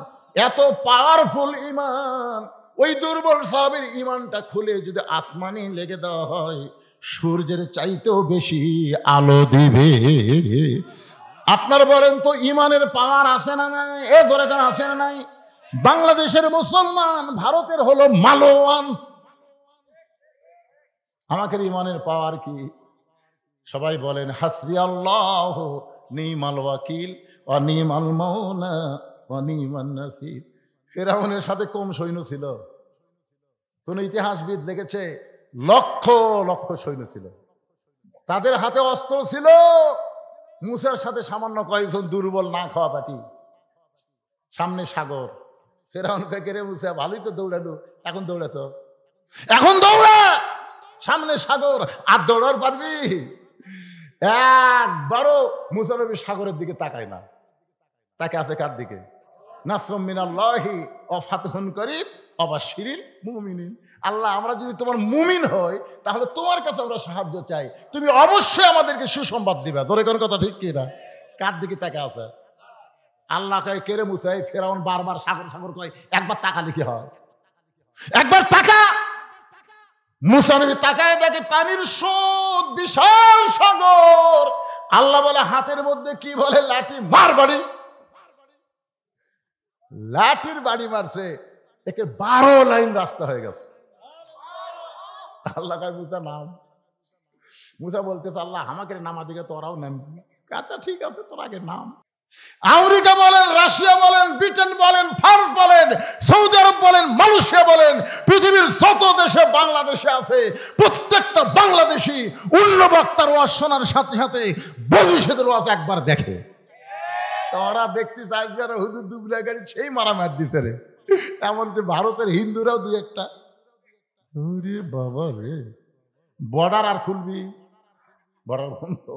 এত পাওয়ারফুল ঈমান, ওই দুর্বল সাহাবীর ঈমানটা খুলে যদি আসমানে লেগে দেওয়া হয় সূর্যের চাইতেও বেশি আলো দিবে। আপনার বলেন তো ঈমানের পাওয়ার আছে না নাই? এ ধরে কেন আছে না নাই? বাংলাদেশের মুসলমান ভারতের হলো মালোয়ান, আমাদের ঈমানের পাওয়ার কি? সবাই বলেন হাসবি আল্লাহ নিমাল ওয়াকিল ওয়া নিমাল মাওলা ওয়া নিমান নাসির। ফিরআউনের সাথে কম সৈন্য ছিল? কোন ইতিহাসবিদ দেখেছে? লক্ষ লক্ষ সৈন্য ছিল, তাদের হাতে অস্ত্র ছিল। মুসার সাথে সামান্য কয়েকজন দুর্বল না খাওয়া পাটি, সামনে সাগর। ফিরআউন কয় রে মুসা ভালোই তো দৌড়ালো, এখন দৌড়াতো, এখন দৌড়া, সামনে সাগর, আর দৌড়ার পারবি? একবারও মুসা নবী সাগরের দিকে তাকায় না, তাকে আছে কার দিকে? নাসরুম মিনাল্লাহি ওয়া ফাতহুন করিব ওয়া বাশশিরিল মুমিনিন। আল্লাহ আমরা যদি তোমার মুমিন হই তাহলে তোমার কাছে আমরা সাহায্য চাই, তুমি অবশ্যই আমাদেরকে সুসংবাদ দিবা। জোরে কোন কথা ঠিক কি না? কার দিকে তাকা আছে? আল্লাহ কয় কে রে মুসা? ফিরআউন বারবার সাগর সাগর কয়, একবার তাকালে কি হয়? একবার তাকা। মুসা নবী তাকায় দেখে পানির স্রোত, বিশাল সাগর। আল্লাহ বলে হাতের মধ্যে কি বলে? লাঠি, মার বাড়ি। লাঠির বাড়ি মারছে, একে 12 লাইন রাস্তা হয়ে গেছে। আল্লাহ কয় মুসা নাম। মুসা বলতেছে আল্লাহ আমাকে নামা দিকে তোরাও নাম। আচ্ছা ঠিক আছে, তোর আগে নাম। আমেরিকা বলেন, রাশিয়া বলেন, ব্রিটেন বলেন, ফ্রান্স বলেন, সৌদি আরব বলেন, মালয়েশিয়া বলেন, পৃথিবীর যত দেশে বাংলাদেশে আছে প্রত্যেকটা বাংলাদেশি অন্য বক্তার ওয়াজ শোনার সাথে সাথে ভবিষ্যতের ওয়াজ একবার দেখে। তোরা দেখতে চাই যারা হুজুর দুবলা গাড়ি সেই মারামার দিতে রে, এমনকি ভারতের হিন্দুরাও দু একটা। বাবা রে, বর্ডার আর খুলবি? বড় বন্ধু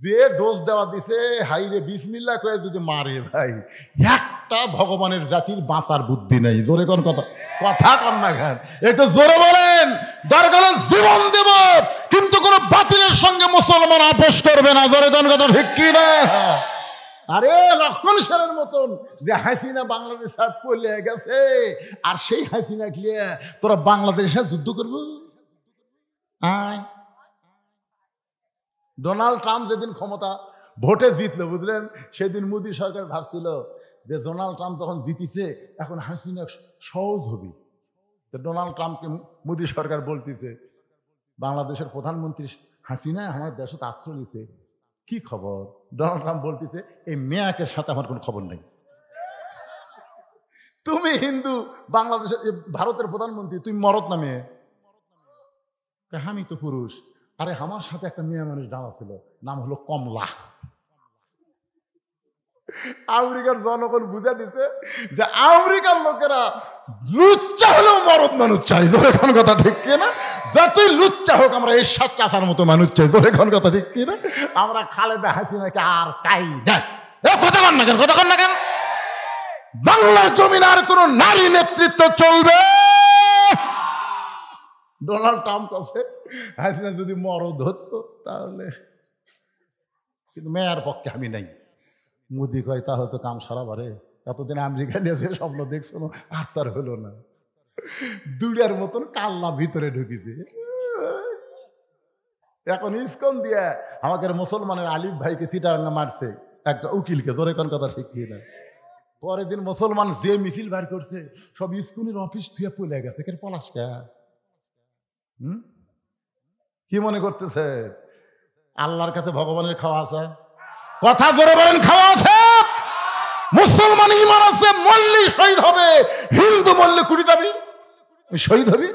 যে ডোজ দেওয়া দিছে হাইরে বিসমিল্লাহ কয়ে যদি মারে ভাই, একটা ভগবানের জাতির বাঁচার বুদ্ধি নেই। জোরে কোন কথা কথা কন না খান, একটু জোরে বলেন। দরকার জীবন দেব কিন্তু কোন বাতিলের সঙ্গে মুসলমান আপোষ করবে না। জোরে কোন কথা ঠিক কি না? আরে লক্ষণ সেনের মতন যে হাসিনা বাংলাদেশ হাত পড়লে গেছে, আর সেই হাসিনা গিয়ে তোরা বাংলাদেশের যুদ্ধ করবো? আয় ডোনাল্ড ট্রাম্প যেদিন ক্ষমতা ভোটে জিতলো বুঝলেন, সেদিন মোদী সরকার ভাবছিল যে ডোনাল্ড ট্রাম্প তখন জিতিছে, এখন হাসিনা সহজ হবে। তো ডোনাল্ড ট্রাম্পকে মোদী সরকার বলতেছে, বাংলাদেশের প্রধানমন্ত্রী হাসিনা আমার দেশে আশ্রয় নিছে, কি খবর? ডোনাল্ড ট্রাম্প বলতেছে, এই মেয়াকের সাথে আমার কোনো খবর নেই। তুমি হিন্দু, বাংলাদেশের ভারতের প্রধানমন্ত্রী, তুমি মরদ না মেয়ে? আমি তো পুরুষ। আরে আমার সাথে একটা মেয়ে মানুষ ডানা ছিল, নাম হলো কমলা। আমেরিকার জনগণ বুঝা দিছে যে আমেরিকার লোকেরা লুচ্চা হলেও মরদ মানুষ চাই। জোরে কোন কথা ঠিক কিনা? যতই লুচ্চা হোক আমরা এরশাদ চাচার মতো মানুষ চাই। জোরে কোন কথা ঠিক কিনা? আমরা খালেদা হাসিনাকে আর চাই না। কথা কন না কেন, কথা কন না কেন? বাংলার জমিন আর কোন নারী নেতৃত্ব চলবে? ডোনাল্ড ট্রাম্প কাছে হাসিনা যদি মরদ হতো তাহলে, কিন্তু মেয়ার পক্ষে আমি নাই। মোদি কয় তাহলে তো কাম সারা বারে, এতদিন আমেরিকা নিয়ে যে স্বপ্ন দেখছো আর তার হলো না। দুড়িয়ার মতন কাল্লা ভিতরে ঢুকিছে। এখন ইস্কন দিয়ে আমাকে মুসলমানের আলিফ ভাইকে চিটারাঙ্গা মারছে একটা উকিলকে। ধরে কোন কথা ঠিক কি না? পরের দিন মুসলমান যে মিছিল বার করছে সব ইস্কুনের অফিস থুয়ে পলে গেছে। কে পলাশকা কি মনে করতেছে আল্লাহর কাছে ভগবানের খাওয়া আছে? কথা জোরে বলেন, খাওয়া আছে? মুসলমান ইমান আছে, মল্লি শহীদ হবে। হিন্দু মল্লি কুড়ি যাবি শহীদ হবি,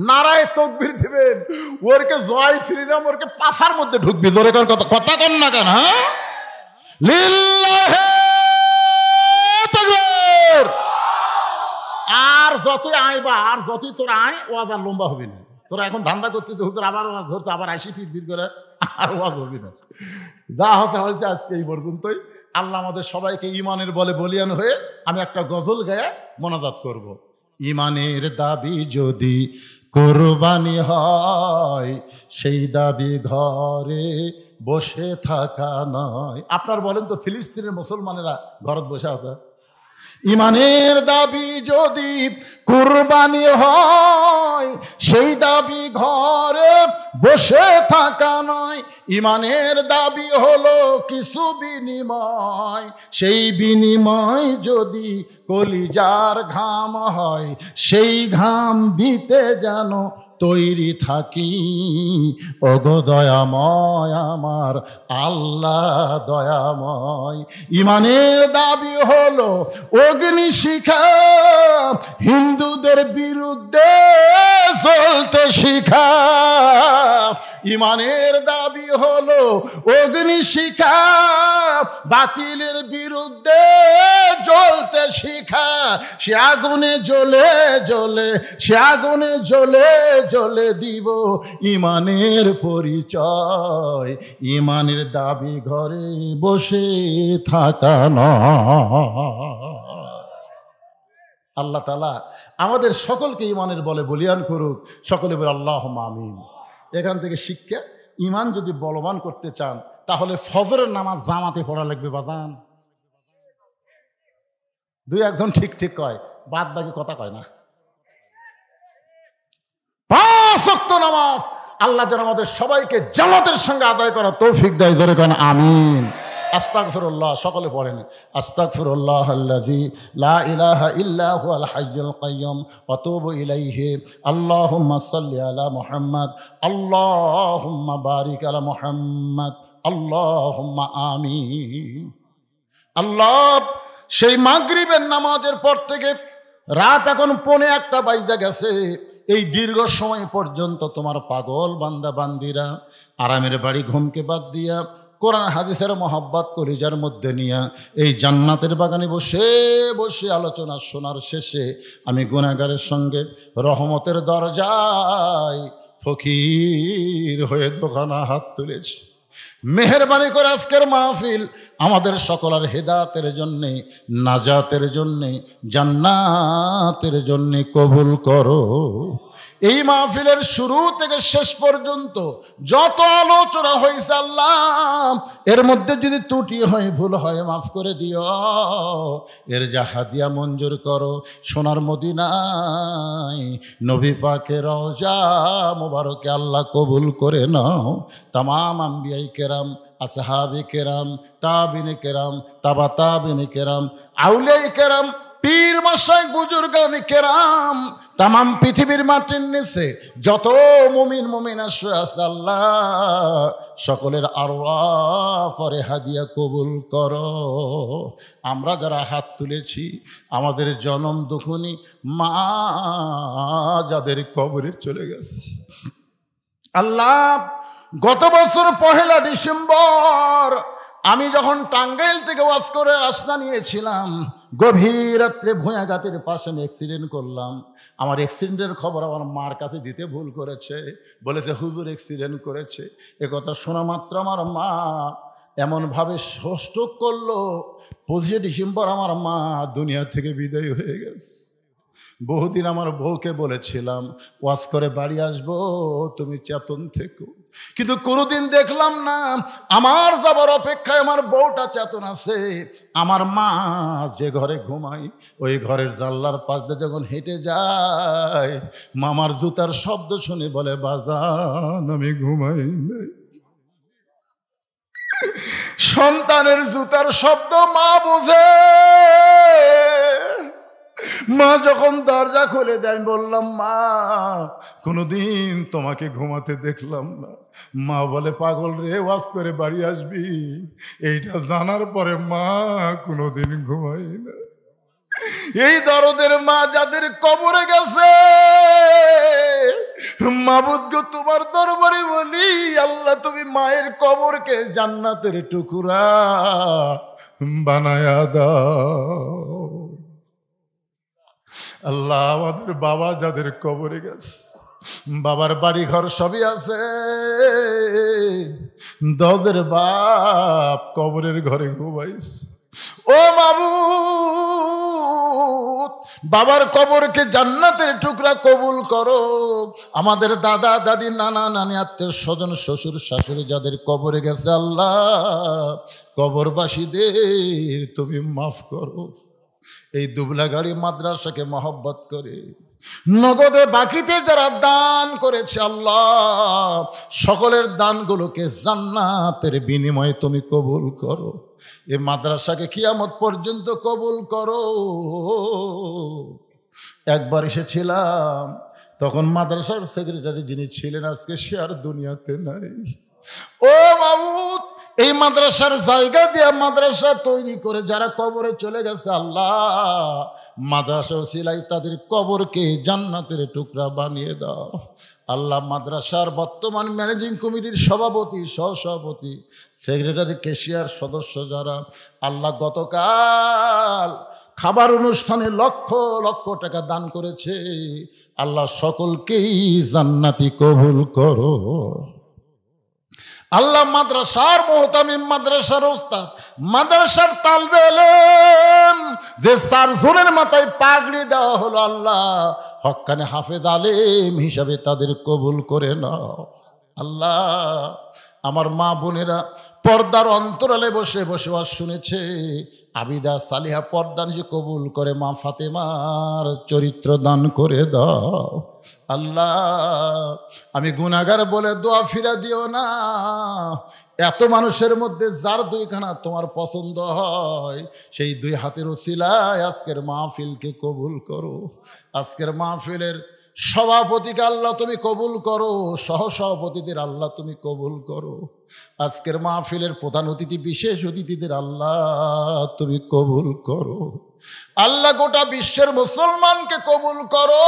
নারায় তকবীর দিবেন, ওরকে জয় শ্রীরাম ওরকে পাশার মধ্যে ঢুকবি। জোরে কোন কথা কথা কন না কেন? হ্যাঁ, লিল্লাহে তাকবীর। আর যতই আইবা, আর যতই তোর আয়, ওয়াজ আর লম্বা হবে না। তোরা এখন ধান্দা করতেছে হুজুর আবার ওয়াজ ধরছে, আবার আইসি ফির করে, আর ওয়াজ হবে না। যা হতে হয়েছে আজকে এই পর্যন্তই। আল্লাহ আমাদের সবাইকে ইমানের বলে বলিয়ান হয়ে আমি একটা গজল গায়ে মোনাজাত করব। ইমানের দাবি যদি কোরবানি হয়, সেই দাবি ঘরে বসে থাকা নয়। আপনার বলেন তো, ফিলিস্তিনের মুসলমানেরা ঘরত বসে আছে? ইমানের দাবি যদি কুরবানি হয়, সেই দাবি ঘরে বসে থাকা নয়। ইমানের দাবি হলো কিছু বিনিময়, সেই বিনিময় যদি কলিজার ঘাম হয়, সেই ঘাম দিতে যেন তৈরি থাকি। ওগো দয়াময় আমার আল্লাহ দয়াময়। ইমানের দাবি হলো অগ্নিশিখা, হিন্দুদের বিরুদ্ধে চলতে শিখা। ইমানের দাবি হলো অগ্নিশিখা, বাতিলের বিরুদ্ধে জ্বলতে শিখা। সে আগুনে জ্বলে জ্বলে, সে আগুনে জ্বলে জ্বলে দিব ইমানের পরিচয়। ইমানের দাবি ঘরে বসে থাকা নয়। আল্লাহ তাআলা আমাদের সকলকে ইমানের বলে বলিয়ান করুক। সকলে বলে আল্লাহুম্মা আমিন। এখান থেকে শিক্ষা, ইমান যদি বলবান করতে চান তাহলে ফজরের নামাজ জামাতে পড়া লাগবে বাজান। দুই একজন ঠিক ঠিক কয়, বাদ বাকি কথা কয় না। 5 ওয়াক্ত নামাজ আল্লাহ যেন আমাদের সবাইকে জামাতের সঙ্গে আদায় করার তৌফিক দেয়। জোরে কোন আমিন। আস্তাগফিরুল্লাহ, সকলে পড়েন আস্তাগফিরুল্লাহ আল্লাযী লা ইলাহা ইল্লা হুয়াল হাইয়ুল কাইয়্যুম ওয়া আতুবু ইলাইহি। আল্লাহুম্মা সাল্লি আলা মুহাম্মাদ, আল্লাহুম্মা বারিক আলা মুহাম্মাদ, আল্লাহুম্মা আমিন। আল্লাহ, সেই মাগরিবের নামাজের পর থেকে রাত এখন 1:45 বাইজা গেছে, এই দীর্ঘ সময় পর্যন্ত তোমার পাগল বান্দা বান্দিরা আরামের বাড়ি ঘুমকে বাদ দিয়া কোরআন হাদিসের মহব্বত কলিজার মধ্যে নিয়া এই জান্নাতের বাগানে বসে বসে আলোচনা শোনার শেষে আমি গুনাহগারের সঙ্গে রহমতের দরজায় ফকির হয়ে দোকানা হাত তুলেছি। মেহেরবানি করে আজকের মাহফিল আমাদের সকলের হেদায়েতের জন্যে, নাজাতের জন্যে, জান্নাতের জন্যে কবুল করো। এই মাহফিলের শুরু থেকে শেষ পর্যন্ত যত আলোচনা হয়েছে আল্লাহ, এর মধ্যে যদি ত্রুটি হয়, ভুল হয়, মাফ করে দিও। এর যা হাদিয়া মঞ্জুর করো সোনার মদিনায় নবী পাকের রওজা মুবারকে আল্লাহ কবুল করে নাও। তামাম আম্বিয়াই কেরাম, আসহাবে কেরাম, তাবিনে কেরাম, তাবা তাবিনে কেরাম, আউলিয়ায়ে কেরাম, পীর মাশায়েখ বুজুর্গানে কেরাম, তামাম পৃথিবীর মাটির নিচে যত মুমিন মুমিনা শুয়ে আছে আল্লাহ, সকলের আরওয়াহ পরে হাদিয়া কবুল করো। আমরা যারা হাত তুলেছি আমাদের জনম দুঃখনী মা যাদের কবরে চলে গেছে আল্লাহ, গত বছর 1 ডিসেম্বর আমি যখন টাঙ্গাইল থেকে ওয়াজ করে রাস্তা নিয়েছিলাম, গভীর রাত্রে ভূঁয়াঘাতের পাশে আমি অ্যাক্সিডেন্ট করলাম। আমার অ্যাক্সিডেন্টের খবর আমার মার কাছে দিতে ভুল করেছে, বলেছে হুজুর অ্যাক্সিডেন্ট করেছে। এ কথা শোনা মাত্র আমার মা এমনভাবে স্ট্রোক করলো, 25 ডিসেম্বর আমার মা দুনিয়া থেকে বিদায় হয়ে গেছে। বহুদিন আমার বউকে বলেছিলাম ওয়াজ করে বাড়ি আসবো, তুমি চেতন থেকো, কিন্তু কোনোদিন দেখলাম না। আমার যাবার অপেক্ষায় আমার বউটা চেতন আছে। আমার মা যে ঘরে ঘুমাই ওই ঘরের জানলার পাশ দিয়ে যখন হেঁটে যায়, মামার জুতার শব্দ শুনে বলে বাজান আমি ঘুমাই নাই। সন্তানের জুতার শব্দ মা বোঝে। মা যখন দরজা খুলে দেয়, বললাম মা কোনোদিন তোমাকে ঘুমাতে দেখলাম না। মা বলে পাগল রে, ওয়াজ করে বাড়ি আসবি। এইটা জানার পরে মা কোনোদিন ঘুমাই না। এই দরদের মা যাদের কবরে গেছে, মাবুদ গো তোমার দরবারে বলি আল্লাহ তুমি মায়ের কবরকে জান্নাতের টুকরা বানায়া দাও। আল্লাহ আমাদের বাবা যাদের কবরে গেছে, বাবার বাড়ি ঘর সবই আছে, দদের বাপ কবরের ঘরে ঘুমাইস। ও মাবুদ বাবার কবরকে জান্নাতের টুকরা কবুল করো। আমাদের দাদা দাদি নানা নানি আত্মীয় স্বজন শ্বশুর শাশুড়ি যাদের কবরে গেছে আল্লাহ, কবরবাসীদের তুমি মাফ করো। এই দুবলাগাড়ি মাদ্রাসাকে মহব্বত করে নগদে বাকিতে যারা দান করেছে আল্লাহ, সকলের দানগুলোকে জান্নাতের বিনিময়ে তুমি কবুল করো। এই মাদ্রাসাকে কিয়ামত পর্যন্ত কবুল করো। একবার এসেছিলাম, তখন মাদ্রাসার সেক্রেটারি যিনি ছিলেন আজকে সে আর দুনিয়াতে নাই। ও মাবুদ এই মাদ্রাসার জায়গা দিয়ে মাদ্রাসা তৈরি করে যারা কবরে চলে গেছে আল্লাহ, মাদ্রাসা ওসিলাই তাদের কবরকে জান্নাতের টুকরা বানিয়ে দাও। আল্লাহ মাদ্রাসার বর্তমান ম্যানেজিং কমিটির সভাপতি, সহসভাপতি, সেক্রেটারি, ক্যাশিয়ার সদস্য যারা আল্লাহ গতকাল খাবার অনুষ্ঠানে লক্ষ লক্ষ টাকা দান করেছে, আল্লাহ সকলকেই জান্নাতি কবুল করো। আল্লাহ মাদ্রাসার মুহতামিম, মাদ্রাসার ওস্তাদ, মাদ্রাসার তালবে ইলম যে 4 জনের মাথায় পাগড়ি দেওয়া হলো আল্লাহ, হক্কানে হাফেজ আলেম হিসাবে তাদের কবুল করে নাও। আল্লাহ আমার মা বোনেরা পর্দার অন্তরালে বসে বসে ওয়াজ শুনেছে, আবিদা সালিহা পর্দা নিয়ে কবুল করে। মা ফাতেমার চরিত্র দান করে দাও। আল্লাহ আমি গুনাহগার বলে দোয়া ফিরা দিও না। এত মানুষের মধ্যে যার 2খানা তোমার পছন্দ হয়, সেই 2 হাতের ওসিলায় আজকের মাহফিলকে কবুল করো। আজকের মাহফিলের সভাপতিকে আল্লাহ তুমি কবুল করো, সহসভাপতিদের আল্লাহ তুমি কবুল করো। আজকের মাহফিলের প্রধান অতিথি, বিশেষ অতিথিদের আল্লাহ তুমি কবুল করো। আল্লাহ গোটা বিশ্বের মুসলমানকে কবুল করো।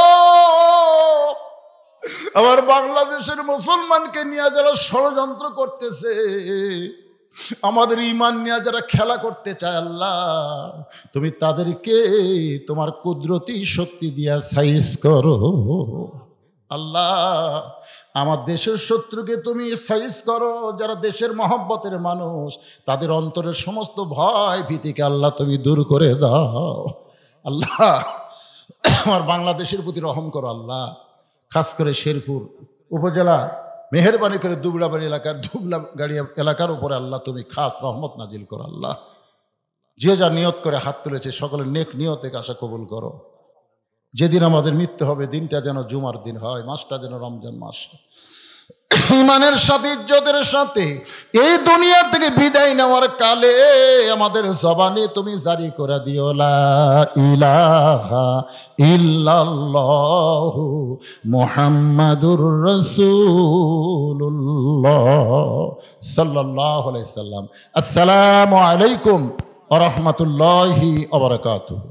আমার বাংলাদেশের মুসলমানকে নিয়ে যারা ষড়যন্ত্র করতেছে, আমাদের ঈমান নিয়ে যারা খেলা করতে চায়, আল্লাহ তুমি তাদেরকে তোমার কুদরতি শক্তি দিয়া সাইজ করো। আল্লাহ আমার দেশের শত্রুকে তুমি সাইজ করো। যারা দেশের মহব্বতের মানুষ, তাদের অন্তরের সমস্ত ভয় ভীতিকে আল্লাহ তুমি দূর করে দাও। আল্লাহ আমার বাংলাদেশের প্রতি রহম করো আল্লাহ। খাস করে শেরপুর উপজেলা, মেহেরবানি করে দুবলাবাড়ি এলাকার উপরে আল্লাহ তুমি খাস রহমত নাজিল করো। আল্লাহ যে যা নিয়ত করে হাত তুলেছে সকলের নেক নিয়তে আশা কবুল করো। যেদিন আমাদের মৃত্যু হবে দিনটা যেন জুমার দিন হয়, মাসটা যেন রমজান মাস। ঈমানের সাথে ইজ্জতের সাথে এই দুনিয়া থেকে বিদায় নেওয়ার কালে আমাদের জবানে তুমি জারি করে দিও লা ইলাহা ইল্লাল্লাহু মুহাম্মাদুর রাসূলুল্লাহ সাল্লাল্লাহু আলাইহি সাল্লাম। আসসালামু আলাইকুম ওয়া রাহমাতুল্লাহি ওয়া বারাকাতুহু।